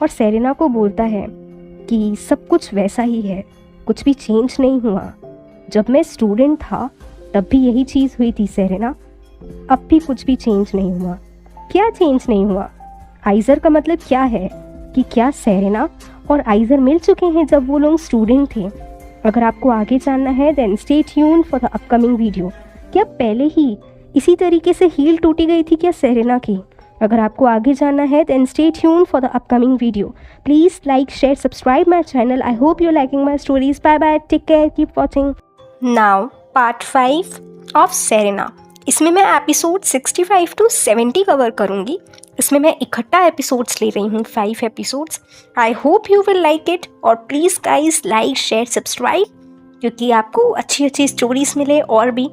और सेरेना को बोलता है कि सब कुछ वैसा ही है, कुछ भी चेंज नहीं हुआ। जब मैं स्टूडेंट था तब भी यही चीज़ हुई थी सेरेना, अब भी कुछ भी चेंज नहीं हुआ। क्या चेंज नहीं हुआ? आइज़र का मतलब क्या है कि क्या सेरेना और आइज़र मिल चुके हैं जब वो लोग स्टूडेंट थे? अगर आपको आगे जानना है then stay tuned for the upcoming video. क्या पहले ही इसी तरीके से हील टूटी गई थी क्या सेरेना की? अगर आपको आगे जानना है then stay tune for the upcoming video. Please like, share, subscribe my channel. I hope you are liking my stories. Bye bye, take care, keep watching. Now part 5 of Serena. इसमें मैं एपिसोड 65 to 70 कवर करूँगी. इसमें मैं इकट्ठा एपिसोड्स ले रही हूँ, 5 episodes. I hope you will like it. और please guys like, share, subscribe, क्योंकि आपको अच्छी अच्छी स्टोरीज़ मिले और भी.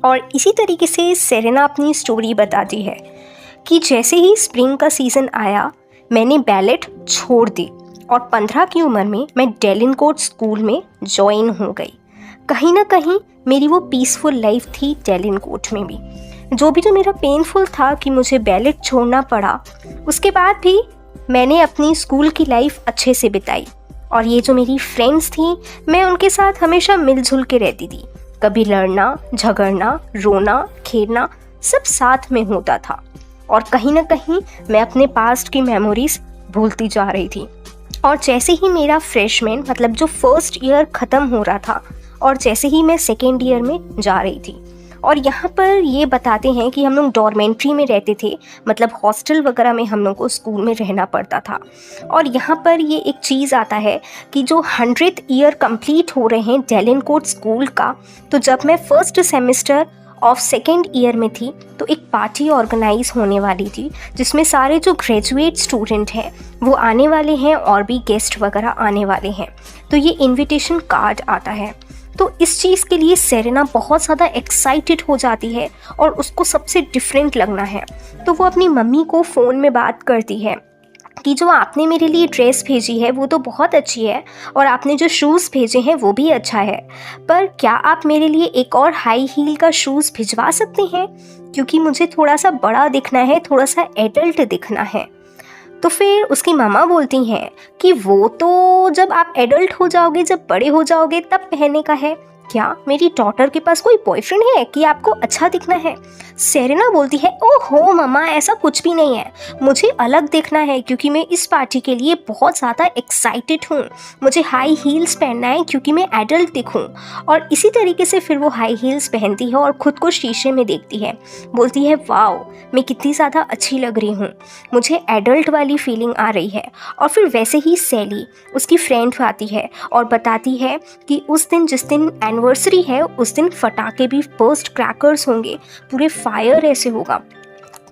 और इसी तरीके से सेरेना अपनी स्टोरी बताती है कि जैसे ही स्प्रिंग का सीज़न आया मैंने बैलेट छोड़ दी और 15 की उम्र में मैं डेलिनकोर्ट स्कूल में ज्वाइन हो गई. कहीं ना कहीं मेरी वो पीसफुल लाइफ थी डेलिनकोर्ट में भी. जो मेरा पेनफुल था कि मुझे बैलेट छोड़ना पड़ा, उसके बाद भी मैंने अपनी स्कूल की लाइफ अच्छे से बिताई. और ये जो मेरी फ्रेंड्स थी, मैं उनके साथ हमेशा मिलजुल के रहती थी. कभी लड़ना, झगड़ना, रोना, खेलना सब साथ में होता था. और कहीं ना कहीं मैं अपने पास्ट की मेमोरीज भूलती जा रही थी. और जैसे ही मेरा फ्रेशमैन मतलब जो फर्स्ट ईयर ख़त्म हो रहा था और जैसे ही मैं सेकेंड ईयर में जा रही थी, और यहाँ पर ये बताते हैं कि हम लोग डॉर्मेंट्री में रहते थे, मतलब हॉस्टल वगैरह में हम लोग को स्कूल में रहना पड़ता था. और यहाँ पर ये एक चीज़ आता है कि जो 100th ईयर कंप्लीट हो रहे हैं डेलिनकोर्ट स्कूल का, तो जब मैं first semester of second year में थी तो एक पार्टी ऑर्गेनाइज होने वाली थी जिसमें सारे जो ग्रेजुएट स्टूडेंट हैं वो आने वाले हैं और भी गेस्ट वगैरह आने वाले हैं. तो ये इनविटेशन कार्ड आता है. तो इस चीज़ के लिए सेरेना बहुत ज़्यादा एक्साइटेड हो जाती है और उसको सबसे डिफरेंट लगना है. तो वो अपनी मम्मी को फ़ोन में बात करती है कि जो आपने मेरे लिए ड्रेस भेजी है वो तो बहुत अच्छी है और आपने जो शूज़ भेजे हैं वो भी अच्छा है, पर क्या आप मेरे लिए एक और हाई हील का शूज़ भिजवा सकते हैं, क्योंकि मुझे थोड़ा सा बड़ा दिखना है, थोड़ा सा एडल्ट दिखना है. तो फिर उसकी मामा बोलती हैं कि वो तो जब आप एडल्ट हो जाओगे, जब बड़े हो जाओगे तब पहनने का है. क्या मेरी डॉटर के पास कोई बॉयफ्रेंड है कि आपको अच्छा दिखना है? सेरेना बोलती है, ओहो मम्मा, ऐसा कुछ भी नहीं है. मुझे अलग दिखना है क्योंकि मैं इस पार्टी के लिए बहुत ज़्यादा एक्साइटेड हूँ. मुझे हाई हील्स पहनना है क्योंकि मैं एडल्ट दिखूँ. और इसी तरीके से फिर वो हाई हील्स पहनती है और ख़ुद को शीशे में देखती है. बोलती है, वाओ मैं कितनी ज़्यादा अच्छी लग रही हूँ, मुझे एडल्ट वाली फीलिंग आ रही है. और फिर वैसे ही सैली उसकी फ्रेंड आती है और बताती है कि उस दिन जिस दिन एनिवर्सरी है उस दिन फटाके भी बर्स्ट क्रैकर्स होंगे, पूरे फायर ऐसे होगा.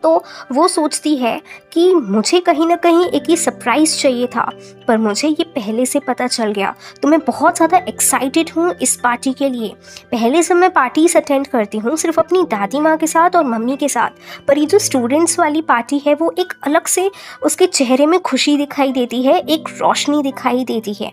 तो वो सोचती है कि मुझे कहीं ना कहीं एक ये सरप्राइज़ चाहिए था, पर मुझे ये पहले से पता चल गया. तो मैं बहुत ज़्यादा एक्साइटेड हूँ इस पार्टी के लिए. पहले से मैं पार्टीज अटेंड करती हूँ सिर्फ अपनी दादी माँ के साथ और मम्मी के साथ, पर ये जो स्टूडेंट्स वाली पार्टी है वो एक अलग से उसके चेहरे में खुशी दिखाई देती है, एक रोशनी दिखाई देती है.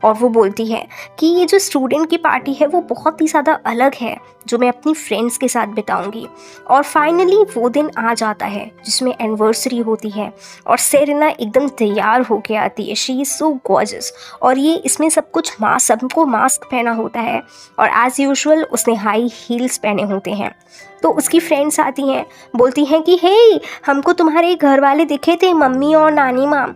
और वो बोलती है कि ये जो स्टूडेंट की पार्टी है वो बहुत ही ज़्यादा अलग है जो मैं अपनी फ्रेंड्स के साथ बिताऊंगी. और फाइनली वो दिन आ जाता है जिसमें एनिवर्सरी होती है और सेरेना एकदम तैयार होके आती है. She is so gorgeous. और ये इसमें सब कुछ सबको मास्क पहना होता है और एज़ यूजुअल उसने हाई हील्स पहने होते हैं. तो उसकी फ्रेंड्स आती हैं, बोलती हैं कि हे, हमको तुम्हारे घर वाले दिखे थे, मम्मी और नानी माँ,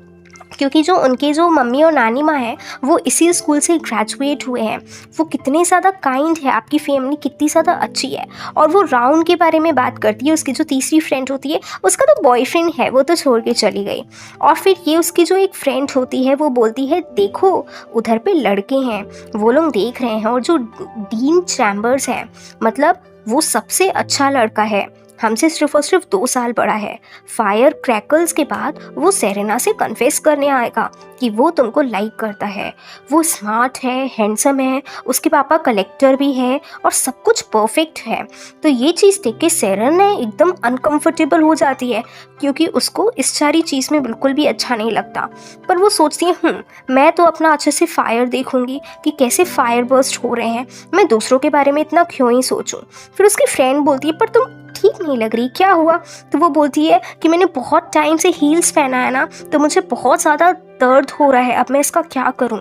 क्योंकि जो उनके जो मम्मी और नानी माँ हैं वो इसी स्कूल से ग्रेजुएट हुए हैं. वो कितने ज़्यादा काइंड है, आपकी फैमिली कितनी ज़्यादा अच्छी है. और वो राउंड के बारे में बात करती है. उसकी जो तीसरी फ्रेंड होती है उसका तो बॉयफ्रेंड है, वो तो छोड़ के चली गई. और फिर ये उसकी जो एक फ्रेंड होती है वो बोलती है, देखो उधर पे लड़के हैं, वो लोग देख रहे हैं, और जो डीन चैम्बर्स है मतलब वो सबसे अच्छा लड़का है, हमसे सिर्फ और सिर्फ 2 साल बड़ा है. फायर क्रैकल्स के बाद वो सेरेना से कन्फेस करने आएगा कि वो तुमको लाइक करता है. वो स्मार्ट है, हैंडसम है, उसके पापा कलेक्टर भी है और सब कुछ परफेक्ट है. तो ये चीज़ देख के सेरेना एकदम अनकंफर्टेबल हो जाती है क्योंकि उसको इस सारी चीज़ में बिल्कुल भी अच्छा नहीं लगता. पर वो सोचती है, मैं तो अपना अच्छे से फायर देखूंगी कि कैसे फायर बर्स्ट हो रहे हैं, मैं दूसरों के बारे में इतना क्यों ही सोचूं. फिर उसकी फ्रेंड बोलती है, पर तुम ठीक नहीं लग रही, क्या हुआ? तो वो बोलती है कि मैंने बहुत टाइम से हील्स पहना है ना, तो मुझे बहुत ज़्यादा दर्द हो रहा है, अब मैं इसका क्या करूं.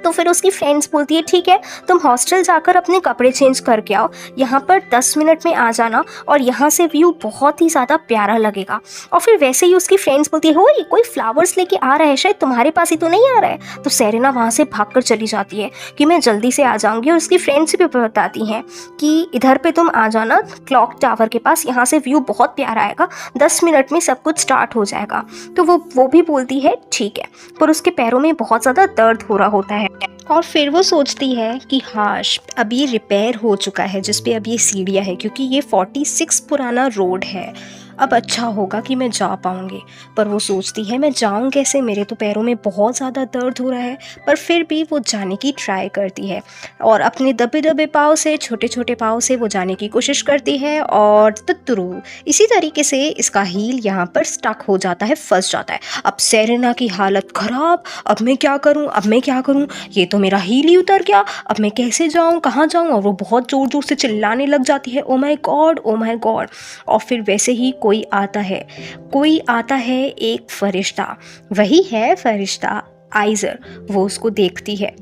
तो फिर उसकी फ्रेंड्स बोलती है ठीक है, तुम हॉस्टल जाकर अपने कपड़े चेंज करके आओ, यहाँ पर 10 मिनट में आ जाना और यहाँ से व्यू बहुत ही ज़्यादा प्यारा लगेगा। और फिर वैसे ही उसकी फ्रेंड्स बोलती है हो ये कोई फ्लावर्स लेके आ रहा है, शायद तुम्हारे पास ही तो नहीं आ रहा है। तो सेरेना वहाँ से भागकर चली जाती है कि मैं जल्दी से आ जाऊँगी, और उसकी फ्रेंड्स भी बताती हैं कि इधर पे तुम आ जाना क्लॉक टावर के पास, यहाँ से व्यू बहुत प्यारा आएगा, 10 मिनट में सब कुछ स्टार्ट हो जाएगा। तो वो भी बोलती है ठीक है, पर उसके पैरों में बहुत ज़्यादा दर्द हो रहा होता है। और फिर वो सोचती है कि हाश अब ये रिपेयर हो चुका है जिस पे अब ये सीढ़ियाँ है, क्योंकि ये 46 पुराना रोड है, अब अच्छा होगा कि मैं जा पाऊँगी। पर वो सोचती है मैं जाऊँ कैसे, मेरे तो पैरों में बहुत ज़्यादा दर्द हो रहा है। पर फिर भी वो जाने की ट्राई करती है और अपने दबे दबे पाँव से, छोटे छोटे पाँव से वो जाने की कोशिश करती है। और तुतरू इसी तरीके से इसका हील यहाँ पर स्टक हो जाता है, फंस जाता है। अब सेरेना की हालत ख़राब, अब मैं क्या करूँ, अब मैं क्या करूँ, ये तो मेरा हील ही उतर गया, अब मैं कैसे जाऊँ, कहाँ जाऊँ। और वो बहुत ज़ोर ज़ोर से चिल्लाने लग जाती है, oh my God, oh my God. और फिर वैसे ही कोई आता है एक फरिश्ता, वही है फरिश्ता आइज़र। वो उसको देखती है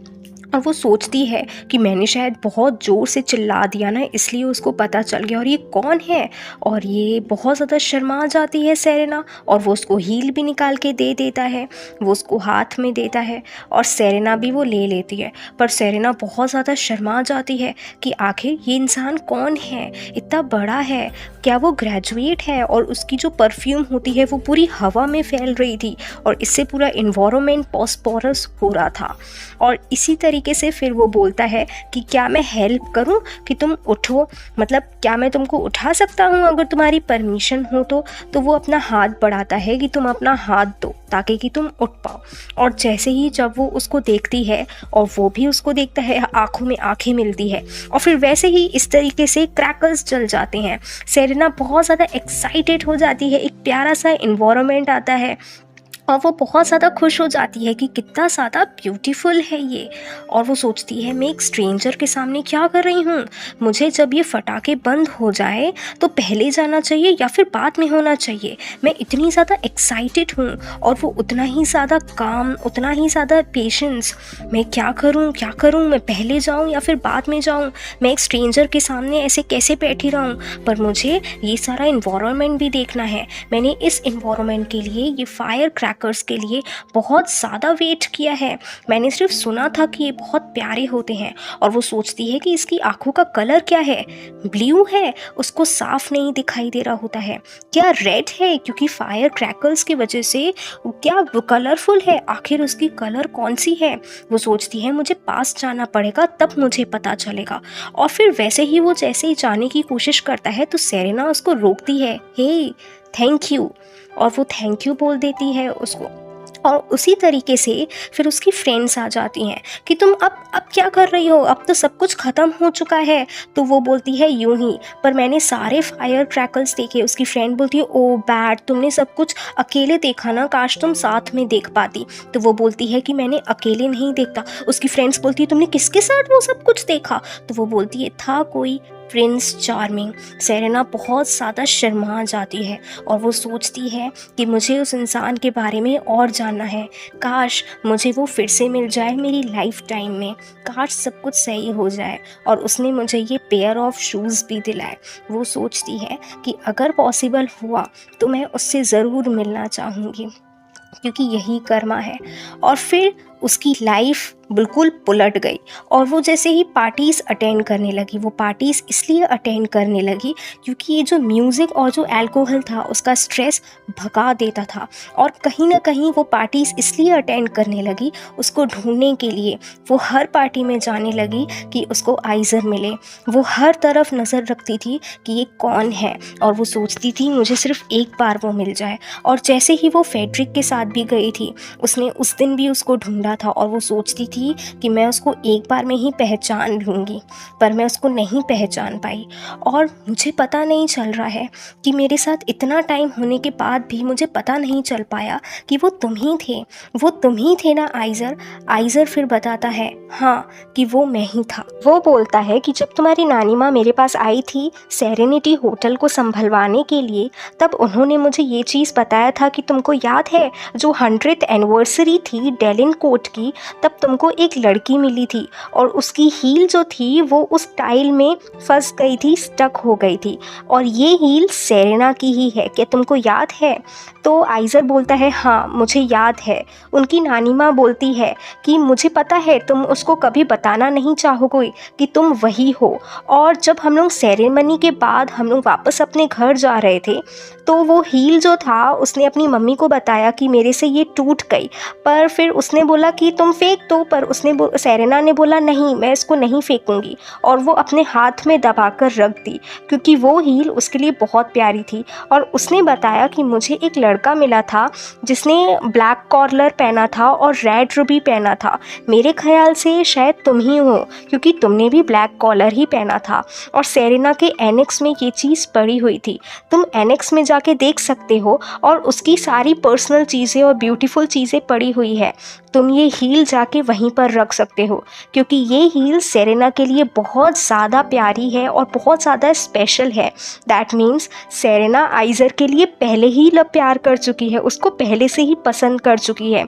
और वो सोचती है कि मैंने शायद बहुत ज़ोर से चिल्ला दिया ना, इसलिए उसको पता चल गया और ये कौन है। और ये बहुत ज़्यादा शर्मा जाती है सेरेना, और वो उसको हील भी निकाल के दे देता है, वो उसको हाथ में देता है और सेरेना भी वो ले लेती है। पर सेरेना बहुत ज़्यादा शर्मा जाती है कि आखिर ये इंसान कौन है, इतना बड़ा है, क्या वो ग्रेजुएट है। और उसकी जो परफ्यूम होती है वो पूरी हवा में फैल रही थी और इससे पूरा इन्वायरमेंट पॉस्पोरस हो रहा था। और इसी तरीके से फिर वो बोलता है कि क्या मैं हेल्प करूं कि तुम उठो, मतलब क्या मैं तुमको उठा सकता हूं अगर तुम्हारी परमिशन हो तो वो अपना हाथ बढ़ाता है कि तुम अपना हाथ दो ताकि कि तुम उठ पाओ। और जैसे ही जब वो उसको देखती है और वो भी उसको देखता है, आंखों में आंखें मिलती है और फिर वैसे ही इस तरीके से क्रैकर्स जल जाते हैं। सेरेना बहुत ज़्यादा एक्साइटेड हो जाती है, एक प्यारा सा इन्वायरमेंट आता है और वो बहुत ज़्यादा खुश हो जाती है कि कितना ज़्यादा ब्यूटीफुल है ये। और वो सोचती है मैं एक स्ट्रेंजर के सामने क्या कर रही हूँ, मुझे जब ये फटाके बंद हो जाए तो पहले जाना चाहिए या फिर बाद में होना चाहिए। मैं इतनी ज़्यादा एक्साइटेड हूँ और वो उतना ही ज़्यादा काम, उतना ही ज़्यादा पेशेंस। मैं क्या करूँ, मैं पहले जाऊँ या फिर बाद में जाऊँ, मैं एक स्ट्रेंजर के सामने ऐसे कैसे बैठी रहूँ। पर मुझे ये सारा इन्वायरमेंट भी देखना है। मैंने इस इन्वायरमेंट के लिए, ये फायर क्रैकर्स के लिए बहुत ज़्यादा वेट किया है। मैंने सिर्फ सुना था कि ये बहुत प्यारे होते हैं। और वो सोचती है कि इसकी आंखों का कलर क्या है, ब्लू है, उसको साफ नहीं दिखाई दे रहा होता है, क्या रेड है क्योंकि फायर क्रैकर्स की वजह से क्या कलरफुल है, आखिर उसकी कलर कौन सी है। वो सोचती है मुझे पास जाना पड़ेगा तब मुझे पता चलेगा। और फिर वैसे ही वो जैसे ही जाने की कोशिश करता है तो सेरेना उसको रोकती है, हे थैंक यू। और वो थैंक यू बोल देती है उसको। और उसी तरीके से फिर उसकी फ्रेंड्स आ जाती हैं कि तुम अब क्या कर रही हो, अब तो सब कुछ ख़त्म हो चुका है। तो वो बोलती है यूं ही, पर मैंने सारे फायर क्रैकर्स देखे। उसकी फ्रेंड बोलती है ओ बैड, तुमने सब कुछ अकेले देखा ना, काश तुम साथ में देख पाती। तो वो बोलती है कि मैंने अकेले नहीं देखता। उसकी फ्रेंड्स बोलती है तुमने किसके साथ वो सब कुछ देखा। तो वो बोलती है था कोई प्रिंस चार्मिंग। सेरेना बहुत ज़्यादा शर्मा जाती है और वो सोचती है कि मुझे उस इंसान के बारे में और जानना है, काश मुझे वो फिर से मिल जाए मेरी लाइफ टाइम में, काश सब कुछ सही हो जाए और उसने मुझे ये पेयर ऑफ शूज़ भी दिलाए। वो सोचती है कि अगर पॉसिबल हुआ तो मैं उससे ज़रूर मिलना चाहूँगी क्योंकि यही कर्मा है। और फिर उसकी लाइफ बिल्कुल पलट गई और वो जैसे ही पार्टीज़ अटेंड करने लगी, वो पार्टीज़ इसलिए अटेंड करने लगी क्योंकि ये जो म्यूज़िक और जो अल्कोहल था उसका स्ट्रेस भगा देता था। और कहीं ना कहीं वो पार्टीज़ इसलिए अटेंड करने लगी उसको ढूंढने के लिए। वो हर पार्टी में जाने लगी कि उसको आइज़र मिले। वो हर तरफ नज़र रखती थी कि ये कौन है और वो सोचती थी मुझे सिर्फ एक बार वो मिल जाए। और जैसे ही वो फेड्रिक के साथ भी गई थी, उसने उस दिन भी उसको ढूंढा था और वो सोचती थी कि मैं उसको एक बार में ही पहचान लूँगी, पर मैं उसको नहीं पहचान पाई। और मुझे पता नहीं चल रहा है कि मेरे साथ इतना टाइम होने के बाद भी मुझे पता नहीं चल पाया कि वो तुम ही थे ना आइज़र। आइज़र फिर बताता है हाँ कि वो मैं ही था। वो बोलता है कि जब तुम्हारी नानी माँ मेरे पास आई थी सेरेनिटी होटल को संभलवाने के लिए, तब उन्होंने मुझे ये चीज़ बताया था कि तुमको याद है जो 100th एनिवर्सरी थी डेलिन कोच नोट की तब तुमको एक लड़की मिली थी और उसकी हील जो थी वो उस टाइल में फंस गई थी, स्टक हो गई थी, और ये हील सेरेना की ही है, क्या तुमको याद है? तो आइज़र बोलता है हाँ मुझे याद है। उनकी नानी माँ बोलती है कि मुझे पता है तुम उसको कभी बताना नहीं चाहोगे कि तुम वही हो। और जब हम लोग सेरेमनी के बाद हम लोग वापस अपने घर जा रहे थे तो वो हील जो था उसने अपनी मम्मी को बताया कि मेरे से ये टूट गई, पर फिर उसने बोला कि तुम फेंक दो, पर सेरेना ने बोला नहीं मैं इसको नहीं फेंकूंगी, और वो अपने हाथ में दबाकर रख दी क्योंकि वो हील उसके लिए बहुत प्यारी थी। और उसने बताया कि मुझे एक लड़का मिला था जिसने ब्लैक कॉलर पहना था और रेड रूबी पहना था, मेरे ख्याल से शायद तुम ही हो क्योंकि तुमने भी ब्लैक कॉलर ही पहना था। और सेरेना के एनेक्स में ये चीज़ पड़ी हुई थी, तुम एनेक्स में जाके देख सकते हो, और उसकी सारी पर्सनल चीज़ें और ब्यूटीफुल चीज़ें पड़ी हुई है, तुम ये हील जाके वहीं पर रख सकते हो क्योंकि ये हील सेरेना के लिए बहुत ज़्यादा प्यारी है और बहुत ज़्यादा स्पेशल है। दैट मीन्स सेरेना आइज़र के लिए पहले ही प्यार कर चुकी है, उसको पहले से ही पसंद कर चुकी है।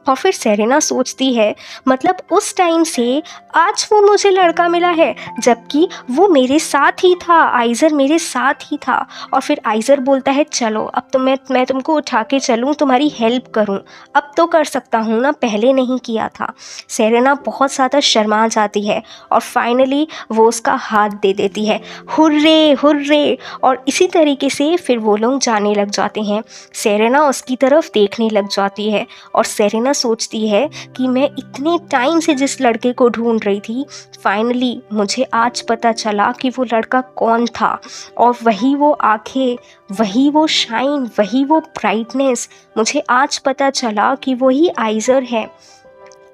और फिर सेरेना सोचती है मतलब उस टाइम से आज वो मुझे लड़का मिला है जबकि वो मेरे साथ ही था, आइज़र मेरे साथ ही था। और फिर आइज़र बोलता है चलो अब तो मैं तुमको उठा के चलूँ, तुम्हारी हेल्प करूँ, अब तो कर सकता हूँ ना, पहले नहीं किया था। सेरेना बहुत ज़्यादा शर्मा जाती है और फाइनली वो उसका हाथ दे देती है, हुर्रे हुर्रे। और इसी तरीके से फिर वो लोग जाने लग जाते हैं। सेरेना उसकी तरफ देखने लग जाती है और सेरेना सोचती है कि मैं इतने टाइम से जिस लड़के को ढूंढ रही थी फाइनली मुझे आज पता चला कि वो लड़का कौन था। और वही वो आंखें, वही वो शाइन, वही वो ब्राइटनेस, मुझे आज पता चला कि वही आइज़र है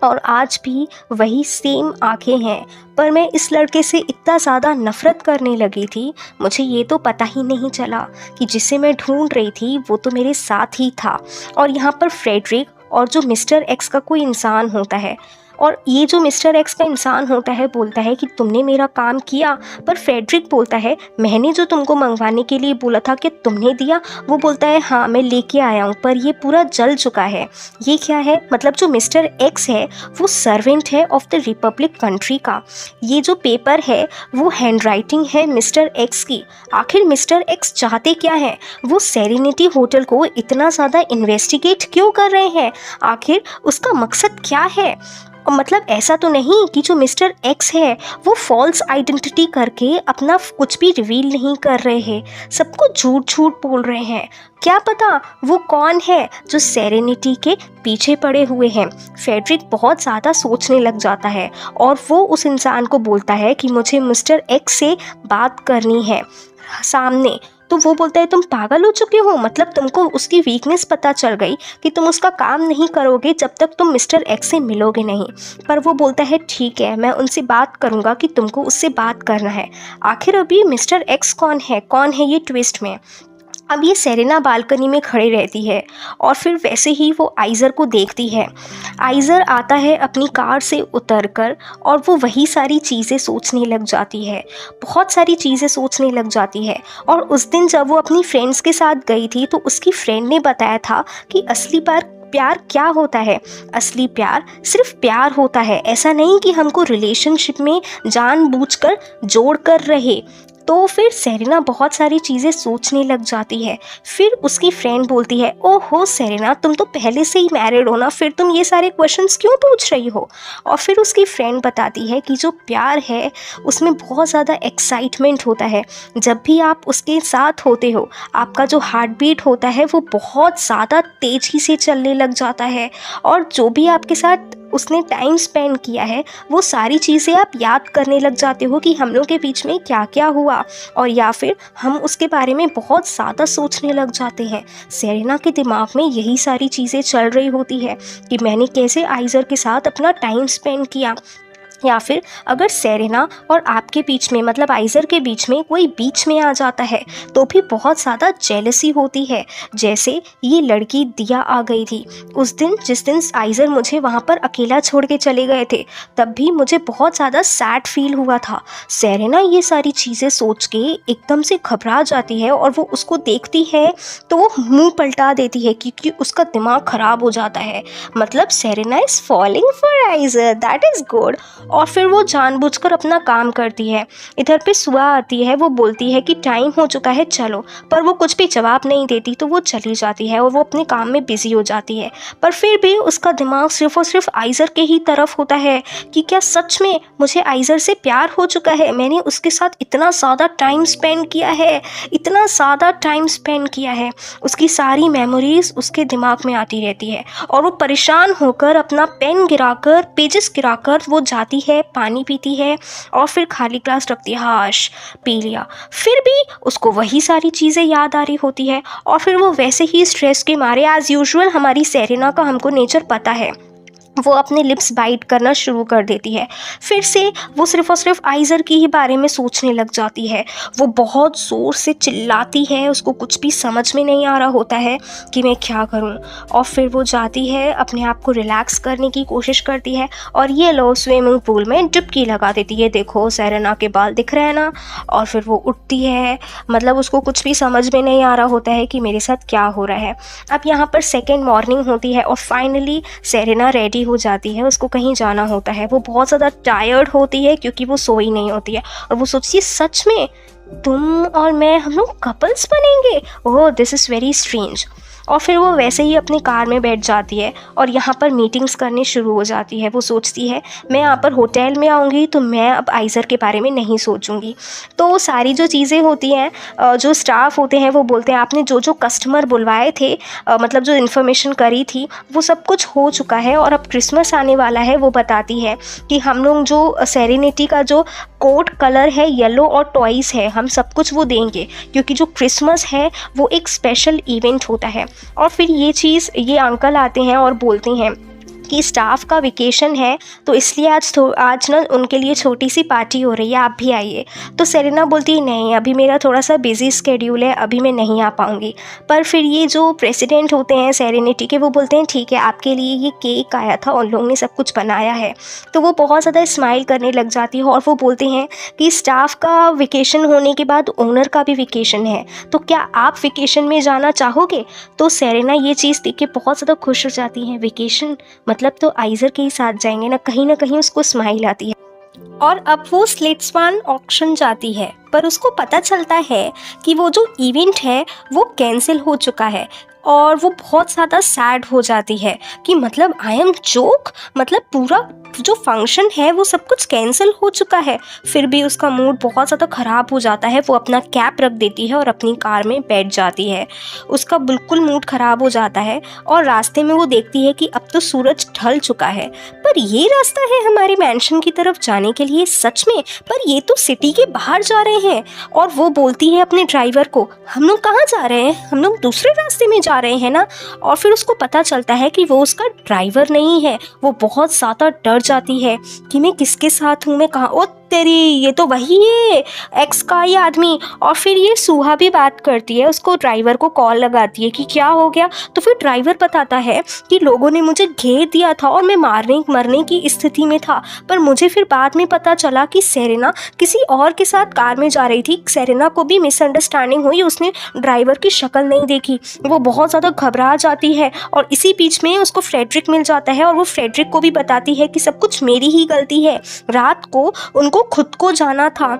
और आज भी वही सेम आंखें हैं। पर मैं इस लड़के से इतना ज़्यादा नफ़रत करने लगी थी, मुझे ये तो पता ही नहीं चला कि जिसे मैं ढूंढ रही थी वो तो मेरे साथ ही था। और यहाँ पर फ्रेडरिक और जो मिस्टर एक्स का कोई इंसान होता है, और ये जो मिस्टर एक्स का इंसान होता है बोलता है कि तुमने मेरा काम किया, पर फ्रेडरिक बोलता है मैंने जो तुमको मंगवाने के लिए बोला था कि तुमने दिया। वो बोलता है हाँ मैं लेके आया हूँ पर ये पूरा जल चुका है। ये क्या है? मतलब जो मिस्टर एक्स है वो सर्वेंट है ऑफ द रिपब्लिक कंट्री का। ये जो पेपर है वो हैंडराइटिंग है मिस्टर एक्स की। आखिर मिस्टर एक्स चाहते क्या है? वो सेरेनिटी होटल को इतना ज़्यादा इन्वेस्टिगेट क्यों कर रहे हैं? आखिर उसका मकसद क्या है? मतलब ऐसा तो नहीं कि जो मिस्टर एक्स है वो फॉल्स आइडेंटिटी करके अपना कुछ भी रिवील नहीं कर रहे हैं, सबको झूठ झूठ बोल रहे हैं। क्या पता वो कौन है जो सेरेनिटी के पीछे पड़े हुए हैं। फ्रेडरिक बहुत ज़्यादा सोचने लग जाता है और वो उस इंसान को बोलता है कि मुझे मिस्टर एक्स से बात करनी है सामने। तो वो बोलता है तुम पागल हो चुके हो, मतलब तुमको उसकी वीकनेस पता चल गई कि तुम उसका काम नहीं करोगे जब तक तुम मिस्टर एक्स से मिलोगे नहीं। पर वो बोलता है ठीक है मैं उनसे बात करूँगा कि तुमको उससे बात करना है। आखिर अभी मिस्टर एक्स कौन है ये ट्विस्ट में। अब ये सेरेना बालकनी में खड़ी रहती है और फिर वैसे ही वो आइज़र को देखती है। आइज़र आता है अपनी कार से उतरकर और वो वही सारी चीज़ें सोचने लग जाती है, बहुत सारी चीज़ें सोचने लग जाती है। और उस दिन जब वो अपनी फ्रेंड्स के साथ गई थी तो उसकी फ्रेंड ने बताया था कि असली प्यार क्या होता है। असली प्यार सिर्फ प्यार होता है, ऐसा नहीं कि हमको रिलेशनशिप में जानबूझकर जोड़ कर रहे। तो फिर सेरेना बहुत सारी चीज़ें सोचने लग जाती है। फिर उसकी फ्रेंड बोलती है ओहो सेरेना तुम तो पहले से ही मैरिड हो ना, फिर तुम ये सारे क्वेश्चंस क्यों पूछ रही हो। और फिर उसकी फ्रेंड बताती है कि जो प्यार है उसमें बहुत ज़्यादा एक्साइटमेंट होता है। जब भी आप उसके साथ होते हो आपका जो हार्ट बीट होता है वो बहुत ज़्यादा तेज़ी से चलने लग जाता है, और जो भी आपके साथ उसने टाइम स्पेंड किया है वो सारी चीज़ें आप याद करने लग जाते हो कि हम लोग के बीच में क्या क्या हुआ, और या फिर हम उसके बारे में बहुत ज़्यादा सोचने लग जाते हैं। सेरेना के दिमाग में यही सारी चीज़ें चल रही होती है कि मैंने कैसे आइज़र के साथ अपना टाइम स्पेंड किया, या फिर अगर सेरेना और आपके बीच में मतलब आइज़र के बीच में कोई बीच में आ जाता है तो भी बहुत ज़्यादा जेलसी होती है। जैसे ये लड़की दिया आ गई थी उस दिन, जिस दिन आइज़र मुझे वहाँ पर अकेला छोड़ के चले गए थे, तब भी मुझे बहुत ज़्यादा सैड फील हुआ था। सेरेना ये सारी चीज़ें सोच के एकदम से घबरा जाती है और वो उसको देखती है तो वो मुंह पलटा देती है क्योंकि उसका दिमाग ख़राब हो जाता है। मतलब Serena is falling for IISER, that is good. और फिर वो जानबूझकर अपना काम करती है। इधर पे सुआ आती है, वो बोलती है कि टाइम हो चुका है चलो, पर वो कुछ भी जवाब नहीं देती तो वो चली जाती है और वो अपने काम में बिजी हो जाती है। पर फिर भी उसका दिमाग सिर्फ और सिर्फ आइज़र के ही तरफ होता है कि क्या सच में मुझे आइज़र से प्यार हो चुका है, मैंने उसके साथ इतना ज़्यादा टाइम स्पेंड किया है, इतना ज़्यादा टाइम स्पेंड किया है। उसकी सारी मेमोरीज उसके दिमाग में आती रहती है और वो परेशान होकर अपना पेन गिराकर, पेजेस गिराकर वो जाती है, पानी पीती है और फिर खाली ग्लास रखती है, हाश पी लिया। फिर भी उसको वही सारी चीज़ें याद आ रही होती है और फिर वो वैसे ही स्ट्रेस के मारे, एज़ यूजुअल हमारी सेरेना का हमको नेचर पता है, वो अपने लिप्स बाइट करना शुरू कर देती है। फिर से वो सिर्फ और सिर्फ आइज़र की ही बारे में सोचने लग जाती है। वो बहुत ज़ोर से चिल्लाती है, उसको कुछ भी समझ में नहीं आ रहा होता है कि मैं क्या करूं। और फिर वो जाती है, अपने आप को रिलैक्स करने की कोशिश करती है और ये लो स्विमिंग पूल में डुबकी लगा देती है। देखो सेरेना के बाल दिख रहे हैं ना। और फिर वो उठती है, मतलब उसको कुछ भी समझ में नहीं आ रहा होता है कि मेरे साथ क्या हो रहा है। अब यहाँ पर सेकेंड मॉर्निंग होती है और फाइनली सेरेना रेडी हो जाती है, उसको कहीं जाना होता है। वो बहुत ज़्यादा टायर्ड होती है क्योंकि वो सोई नहीं होती है और वो सोचती है सच में तुम और मैं, हम लोग कपल्स बनेंगे, oh this is very strange. और फिर वो वैसे ही अपनी कार में बैठ जाती है और यहाँ पर मीटिंग्स करनी शुरू हो जाती है। वो सोचती है मैं यहाँ पर होटल में आऊँगी तो मैं अब आइज़र के बारे में नहीं सोचूंगी। तो वो सारी जो चीज़ें होती हैं, जो स्टाफ होते हैं वो बोलते हैं आपने जो जो कस्टमर बुलवाए थे, मतलब जो इन्फॉर्मेशन करी थी वो सब कुछ हो चुका है और अब क्रिसमस आने वाला है। वो बताती है कि हम लोग जो सेरेनिटी का जो कोड कलर है येलो और टॉयज़ है, हम सब कुछ वो देंगे क्योंकि जो क्रिसमस है वो एक स्पेशल इवेंट होता है। और फिर ये अंकल आते हैं और बोलते हैं कि स्टाफ का वेकेशन है तो इसलिए आज ना उनके लिए छोटी सी पार्टी हो रही है, आप भी आइए। तो सेरेना बोलती है नहीं अभी मेरा थोड़ा सा बिजी स्केड्यूल है, अभी मैं नहीं आ पाऊँगी। पर फिर ये जो प्रेसिडेंट होते हैं सेरेनिटी के, वो बोलते हैं ठीक है आपके लिए ये केक आया था, उन लोगों ने सब कुछ बनाया है। तो वो बहुत ज़्यादा स्माइल करने लग जाती है और वो बोलते हैं कि स्टाफ का वेकेशन होने के बाद ओनर का भी वेकेशन है, तो क्या आप वेकेशन में जाना चाहोगे। तो सेरेना ये चीज़ देख के बहुत ज़्यादा खुश हो जाती है, वेकेशन मतलब तो आइज़र के ही साथ जाएंगे ना कहीं उसको स्माइल आती है। और अब वो स्लिट्सवान ऑक्शन जाती है पर उसको पता चलता है कि वो जो इवेंट है वो कैंसिल हो चुका है और वो बहुत ज़्यादा सैड हो जाती है कि मतलब आई एम जोक, मतलब पूरा जो फंक्शन है वो सब कुछ कैंसिल हो चुका है। फिर भी उसका मूड बहुत ज़्यादा ख़राब हो जाता है। वो अपना कैप रख देती है और अपनी कार में बैठ जाती है। उसका बिल्कुल मूड ख़राब हो जाता है और रास्ते में वो देखती है कि अब तो सूरज ढल चुका है, पर ये रास्ता है हमारे मैंशन की तरफ जाने के लिए सच में, पर ये तो सिटी के बाहर जा रहे हैं। और वो बोलती है अपने ड्राइवर को हम लोग कहाँ जा रहे हैं, हम लोग दूसरे रास्ते में जा रहे हैं ना। और फिर उसको पता चलता है कि वो उसका ड्राइवर नहीं है। वो बहुत ज़्यादा डर जाती है कि मैं किसके साथ हूँ, मैं कहाँ, ओ तेरी ये तो वही है एक्स का ही आदमी। और फिर ये सुहा भी बात करती है, उसको ड्राइवर को कॉल लगाती है कि क्या हो गया। तो फिर ड्राइवर बताता है कि लोगों ने मुझे घेर दिया था और मैं मरने की स्थिति में था, पर मुझे फिर बाद में पता चला कि सेरेना किसी और के साथ कार में जा रही थी। सेरेना को भी मिसअंडरस्टैंडिंग हुई, उसने ड्राइवर की शक्ल नहीं देखी। वो बहुत ज़्यादा घबरा जाती है और इसी बीच में उसको फ्रेडरिक मिल जाता है और वो फ्रेडरिक को भी बताती है कि सब कुछ मेरी ही गलती है, रात को उनको खुद को जाना था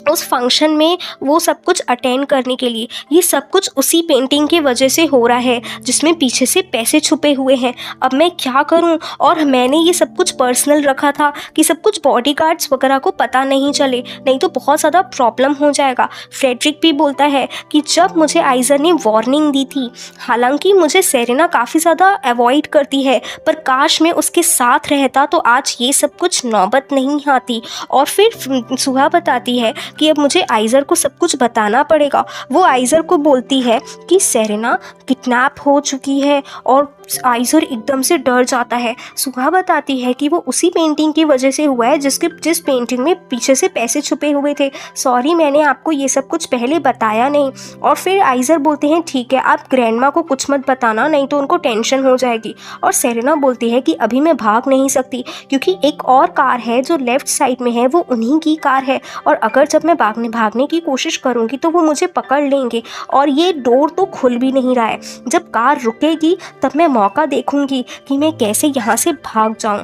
उस फंक्शन में वो सब कुछ अटेंड करने के लिए। ये सब कुछ उसी पेंटिंग की वजह से हो रहा है जिसमें पीछे से पैसे छुपे हुए हैं, अब मैं क्या करूं। और मैंने ये सब कुछ पर्सनल रखा था कि सब कुछ बॉडीगार्ड्स वगैरह को पता नहीं चले, नहीं तो बहुत ज़्यादा प्रॉब्लम हो जाएगा। फ्रेडरिक भी बोलता है कि जब मुझे आइज़र ने वार्निंग दी थी, हालांकि मुझे सेरेना काफ़ी ज़्यादा अवॉइड करती है, पर काश मैं उसके साथ रहता तो आज ये सब कुछ नौबत नहीं आती। और फिर सुहा बताती है कि अब मुझे आइज़र को सब कुछ बताना पड़ेगा। वो आइज़र को बोलती है कि सेरेना किडनैप हो चुकी है और आइज़र एकदम से डर जाता है। सुहा बताती है कि वो उसी पेंटिंग की वजह से हुआ है जिस पेंटिंग में पीछे से पैसे छुपे हुए थे। सॉरी, मैंने आपको ये सब कुछ पहले बताया नहीं। और फिर आइज़र बोलते हैं ठीक है, आप ग्रैंडमा को कुछ मत बताना, नहीं तो उनको टेंशन हो जाएगी। और सेरेना बोलती है कि अभी मैं भाग नहीं सकती क्योंकि एक और कार है जो लेफ़्ट साइड में है, वो उन्हीं की कार है और अगर जब मैं भागने की कोशिश करूँगी तो वो मुझे पकड़ लेंगे और ये डोर तो खुल भी नहीं रहा है। जब कार रुकेगी तब मैं मौका देखूंगी कि मैं कैसे यहाँ से भाग जाऊँ।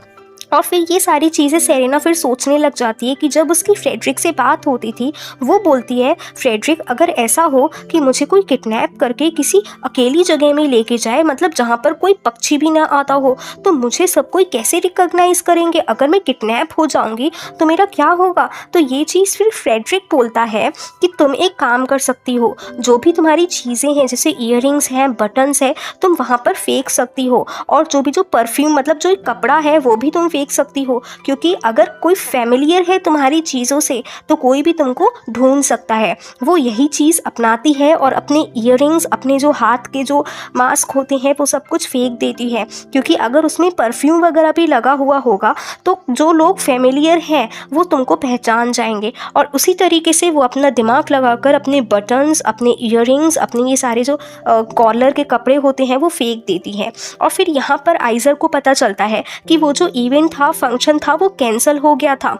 और फिर ये सारी चीज़ें सेरेना फिर सोचने लग जाती है कि जब उसकी फ्रेडरिक से बात होती थी, वो बोलती है फ्रेडरिक अगर ऐसा हो कि मुझे कोई किडनैप करके किसी अकेली जगह में लेके जाए, मतलब जहाँ पर कोई पक्षी भी ना आता हो, तो मुझे सब कोई कैसे रिकॉग्नाइज करेंगे? अगर मैं किडनैप हो जाऊँगी तो मेरा क्या होगा? तो ये चीज़ फिर फ्रेडरिक बोलता है कि तुम एक काम कर सकती हो, जो भी तुम्हारी चीज़ें हैं जैसे ईयरिंग्स हैं, बटन्स है, तुम वहाँ पर फेंक सकती हो और जो परफ्यूम मतलब जो कपड़ा है वो भी तुम फेंक सकती हो, क्योंकि अगर कोई फैमिलियर है तुम्हारी चीज़ों से तो कोई भी तुमको ढूंढ सकता है। वो यही चीज़ अपनाती है और अपने ईयरिंग्स, अपने जो हाथ के जो मास्क होते हैं वो सब कुछ फेंक देती है, क्योंकि अगर उसमें परफ्यूम वगैरह भी लगा हुआ होगा तो जो लोग फैमिलियर हैं वो तुमको पहचान जाएंगे। और उसी तरीके से वो अपना दिमाग लगाकर अपने बटन्स, अपने ईयरिंग्स, अपने ये सारे जो कॉलर के कपड़े होते हैं वो फेंक देती है। और फिर यहाँ पर आइज़र को पता चलता है कि वो जो इवेंट था, फंक्शन था, वो कैंसिल हो गया था।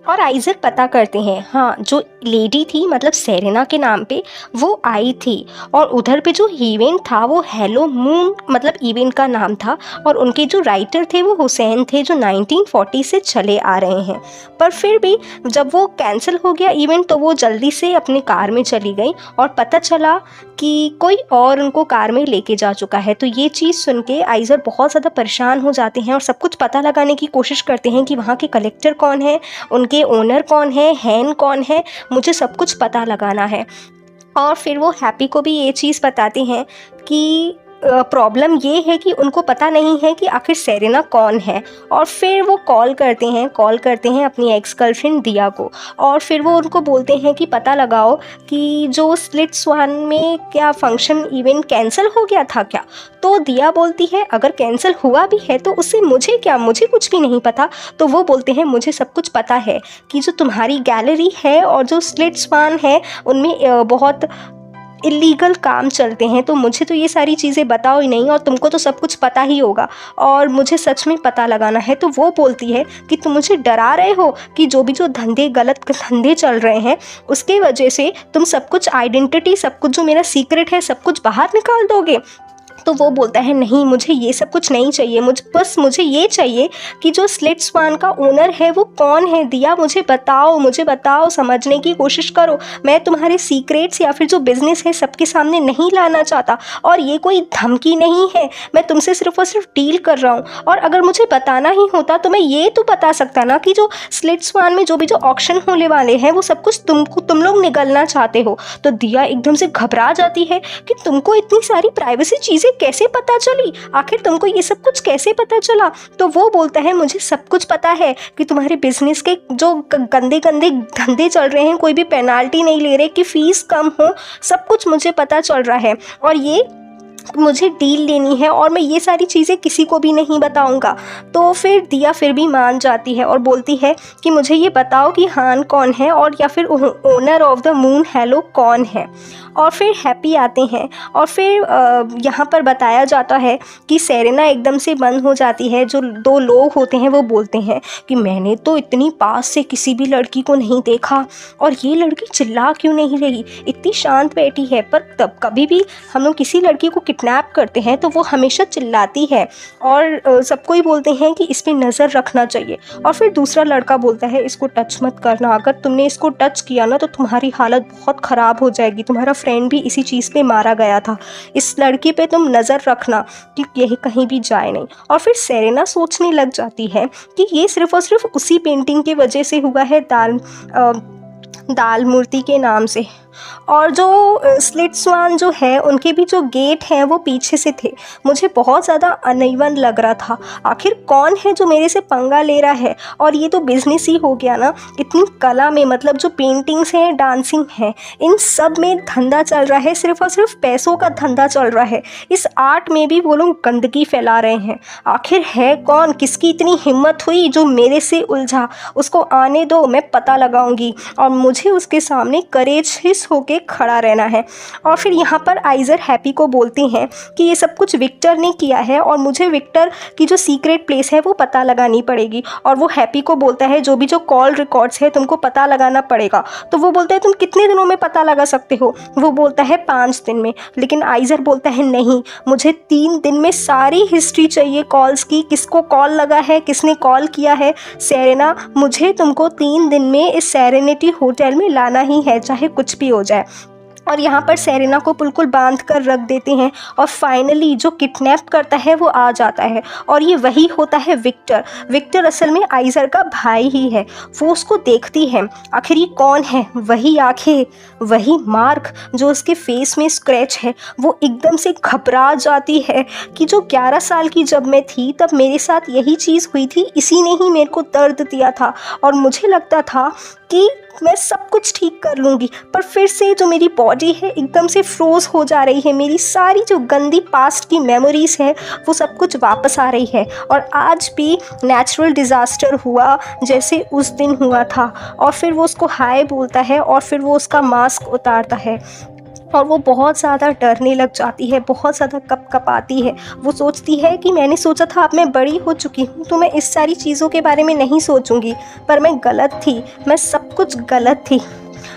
और आइज़र पता करते हैं, हाँ, जो लेडी थी मतलब सेरेना के नाम पे वो आई थी और उधर पे जो इवेंट था वो हेलो मून मतलब इवेंट का नाम था और उनके जो राइटर थे वो हुसैन थे जो 1940 से चले आ रहे हैं। पर फिर भी जब वो कैंसिल हो गया इवेंट तो वो जल्दी से अपनी कार में चली गई और पता चला कि कोई और उनको कार में लेके जा चुका है। तो ये चीज़ सुन के आइज़र बहुत ज़्यादा परेशान हो जाते हैं और सब कुछ पता लगाने की कोशिश करते हैं कि वहाँ के कलेक्टर कौन है, उनके ओनर कौन है, हैन कौन है, मुझे सब कुछ पता लगाना है। और फिर वो हैप्पी को भी ये चीज़ बताते हैं कि प्रॉब्लम ये है कि उनको पता नहीं है कि आखिर सेरेना कौन है। और फिर वो कॉल करते हैं अपनी एक्स गर्लफ्रेंड दिया को और फिर वो उनको बोलते हैं कि पता लगाओ कि जो स्प्लिट स्वान में क्या फंक्शन इवेंट कैंसिल हो गया था क्या। तो दिया बोलती है अगर कैंसिल हुआ भी है तो उससे मुझे क्या, मुझे कुछ भी नहीं पता। तो वो बोलते हैं मुझे सब कुछ पता है कि जो तुम्हारी गैलरी है और जो स्प्लिट स्वान है उनमें बहुत इलीगल काम चलते हैं, तो मुझे तो ये सारी चीज़ें बताओ ही नहीं और तुमको तो सब कुछ पता ही होगा और मुझे सच में पता लगाना है। तो वो बोलती है कि तुम मुझे डरा रहे हो कि जो गलत धंधे चल रहे हैं उसके वजह से तुम सब कुछ आइडेंटिटी, सब कुछ जो मेरा सीक्रेट है सब कुछ बाहर निकाल दोगे। तो वो बोलता है नहीं, मुझे ये सब कुछ नहीं चाहिए, मुझे ये चाहिए कि जो स्लिट स्वान का ओनर है वो कौन है। दिया मुझे बताओ, समझने की कोशिश करो। मैं तुम्हारे सीक्रेट्स या फिर जो बिजनेस है सबके सामने नहीं लाना चाहता और ये कोई धमकी नहीं है, मैं तुमसे सिर्फ और सिर्फ डील कर रहा हूँ। और अगर मुझे बताना ही होता तो मैं ये तो बता सकता ना कि जो स्लिट स्वान में जो ऑक्शन होने वाले हैं वो सब कुछ तुम लोग निगलना चाहते हो। तो दिया एकदम से घबरा जाती है कि तुमको इतनी सारी प्राइवेसी चीज़ें कैसे पता चली, आखिर तुमको ये सब कुछ कैसे पता चला। तो वो बोलता है मुझे सब कुछ पता है कि तुम्हारे बिजनेस के जो गंदे धंधे चल रहे हैं, कोई भी पेनाल्टी नहीं ले रहे कि फीस कम हो, सब कुछ मुझे पता चल रहा है और ये मुझे डील लेनी है और मैं ये सारी चीज़ें किसी को भी नहीं बताऊंगा। तो फिर दिया फिर भी मान जाती है और बोलती है कि मुझे ये बताओ कि हान कौन है और या फिर owner of the moon hello कौन है। और फिर हैप्पी आते हैं और फिर यहाँ पर बताया जाता है कि सेरेना एकदम से बंद हो जाती है। जो दो लोग होते हैं वो बोलते हैं कि मैंने तो इतनी पास से किसी भी लड़की को नहीं देखा और ये लड़की चिल्ला क्यों नहीं रही, इतनी शांत बैठी है। पर तब कभी भी हम लोग किसी लड़की को किडनैप करते हैं तो वो हमेशा चिल्लाती है और सबको ही बोलते हैं कि इस पर नज़र रखना चाहिए। और फिर दूसरा लड़का बोलता है इसको टच मत करना, अगर तुमने इसको टच किया ना तो तुम्हारी हालत बहुत ख़राब हो जाएगी, तुम्हारा फ्रेंड भी इसी चीज़ पे मारा गया था, इस लड़की पे तुम नज़र रखना कि यही कहीं भी जाए नहीं। और फिर सेरेना सोचने लग जाती है कि ये सिर्फ और सिर्फ उसी पेंटिंग की वजह से हुआ है, दाल मूर्ति के नाम से। और जो स्लिट स्वान जो है उनके भी जो गेट हैं वो पीछे से थे। मुझे बहुत ज़्यादा अनइवन लग रहा था, आखिर कौन है जो मेरे से पंगा ले रहा है। और ये तो बिजनेस ही हो गया ना, इतनी कला में, मतलब जो पेंटिंग्स हैं, डांसिंग है, इन सब में धंधा चल रहा है, सिर्फ और सिर्फ पैसों का धंधा चल रहा है। इस आर्ट में भी वो लोग गंदगी फैला रहे हैं। आखिर है कौन, किसकी इतनी हिम्मत हुई जो मेरे से उलझा? उसको आने दो, मैं पता लगाऊंगी और मुझे उसके सामने करेजियस होके खड़ा रहना है। और फिर यहाँ पर आइज़र हैप्पी को बोलती हैं कि ये सब कुछ विक्टर ने किया है और मुझे विक्टर की जो सीक्रेट प्लेस है वो पता लगानी पड़ेगी। और वो हैप्पी को बोलता है जो भी जो कॉल रिकॉर्ड्स है तुमको पता लगाना पड़ेगा। तो वो बोलता है तुम कितने दिनों में पता लगा सकते हो? वो बोलता है 5 दिन में। लेकिन आइज़र बोलता है नहीं, मुझे 3 दिन में सारी हिस्ट्री चाहिए कॉल्स की, किसको कॉल लगा है, किसने कॉल किया है। सेरेना, मुझे तुमको 3 दिन में इस सेरेनिटी होटल में लाना ही है, चाहे कुछ भी हो जाए। और यहाँ पर सेरेना को बिल्कुल बांध कर रख देते हैं और फाइनली जो किडनैप करता है वो आ जाता है और ये वही होता है विक्टर। विक्टर असल में आइज़र का भाई ही है। वो उसको देखती है, आखिर ये कौन है? वही आंखें, वही मार्क जो उसके फेस में स्क्रैच है। वो एकदम से घबरा जाती है कि जो 11 साल की जब मैं थी तब मेरे साथ यही चीज़ हुई थी, इसी ने ही मेरे को दर्द दिया था और मुझे लगता था कि मैं सब कुछ ठीक कर लूँगी, पर फिर से जो मेरी बॉडी है एकदम से फ्रोज़ हो जा रही है। मेरी सारी जो गंदी पास्ट की मेमोरीज़ है वो सब कुछ वापस आ रही है और आज भी नेचुरल डिज़ास्टर हुआ जैसे उस दिन हुआ था। और फिर वो उसको हाय बोलता है और फिर वो उसका मास्क उतारता है और वो बहुत ज़्यादा डरने लग जाती है, बहुत ज़्यादा कँपकँपाती है। वो सोचती है कि मैंने सोचा था अब मैं बड़ी हो चुकी हूँ तो मैं इस सारी चीज़ों के बारे में नहीं सोचूंगी, पर मैं गलत थी, मैं सब कुछ गलत थी।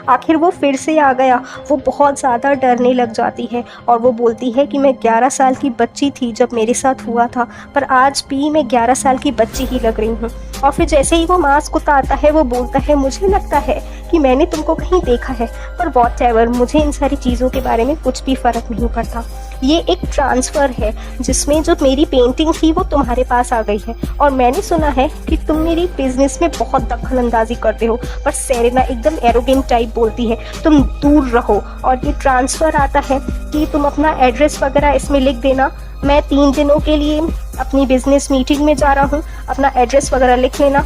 आखिर वो फिर से आ गया। वो बहुत ज़्यादा डरने लग जाती है और वो बोलती है कि मैं 11 साल की बच्ची थी जब मेरे साथ हुआ था, पर आज भी मैं 11 साल की बच्ची ही लग रही हूँ। और फिर जैसे ही वो मास्क उतारता है वो बोलता है मुझे लगता है कि मैंने तुमको कहीं देखा है, पर व्हाटएवर, मुझे इन सारी चीज़ों के बारे में कुछ भी फ़र्क नहीं पड़ता। ये एक ट्रांसफ़र है जिसमें जो मेरी पेंटिंग थी वो तुम्हारे पास आ गई है और मैंने सुना है कि तुम मेरी बिजनेस में बहुत दखल अंदाजी करते हो। पर सेरेना एकदम एरोगेंट टाइप बोलती है तुम दूर रहो। और ये ट्रांसफ़र आता है कि तुम अपना एड्रेस वगैरह इसमें लिख देना, मैं 3 दिनों के लिए अपनी बिजनेस मीटिंग में जा रहा हूँ, अपना एड्रेस वगैरह लिख लेना।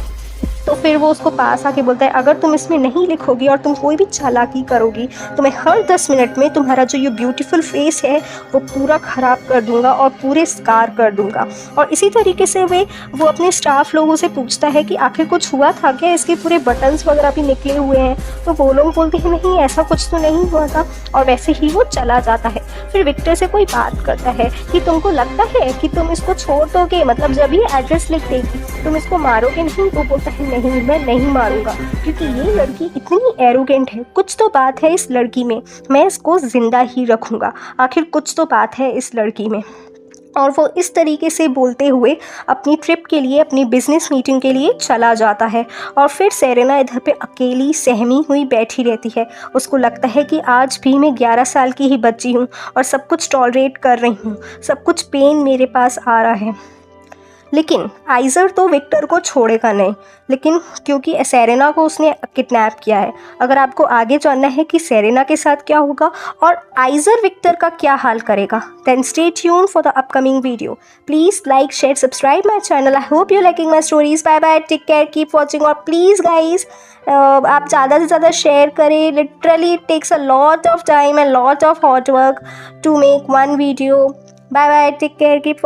तो फिर वो उसको पास आके बोलता है अगर तुम इसमें नहीं लिखोगी और तुम कोई भी चालाकी करोगी तो मैं हर 10 मिनट में तुम्हारा जो ये ब्यूटीफुल फेस है वो पूरा ख़राब कर दूंगा और पूरे स्कार कर दूंगा। और इसी तरीके से वो अपने स्टाफ लोगों से पूछता है कि आखिर कुछ हुआ था क्या, इसके पूरे बटन्स वगैरह भी निकले हुए हैं। तो वो लोग बोलते हैं नहीं ऐसा कुछ तो नहीं हुआ था और वैसे ही वो चला जाता है। फिर विक्टर से कोई बात करता है कि तुमको लगता है कि तुम इसको छोड़ दोगे, मतलब जब ये एड्रेस लिख देगी तुम इसको मारोगे नहीं? वो बोलता है नहीं, मैं नहीं मारूंगा क्योंकि ये लड़की इतनी एरोगेंट है, कुछ तो बात है इस लड़की में, मैं इसको जिंदा ही रखूंगा, आखिर कुछ तो बात है इस लड़की में। और वो इस तरीके से बोलते हुए अपनी ट्रिप के लिए, अपनी बिजनेस मीटिंग के लिए चला जाता है। और फिर सेरेना इधर पे अकेली सहमी हुई बैठी रहती है। उसको लगता है कि आज भी मैं 11 साल की ही बच्ची हूँ और सब कुछ टॉलरेट कर रही हूँ, सब कुछ पेन मेरे पास आ रहा है। लेकिन आइज़र तो विक्टर को छोड़ेगा नहीं, लेकिन क्योंकि सेरेना को उसने किडनैप किया है। अगर आपको आगे जानना है कि सेरेना के साथ क्या होगा और आइज़र विक्टर का क्या हाल करेगा, then stay tune for the upcoming video. Please like, share, subscribe my channel. I hope you liking my stories. Bye bye, take care, keep watching. और प्लीज़ गाइज आप ज़्यादा से ज़्यादा शेयर करें। Literally it takes a lot of time and lot of hard work to make one video. Bye bye, take care, keep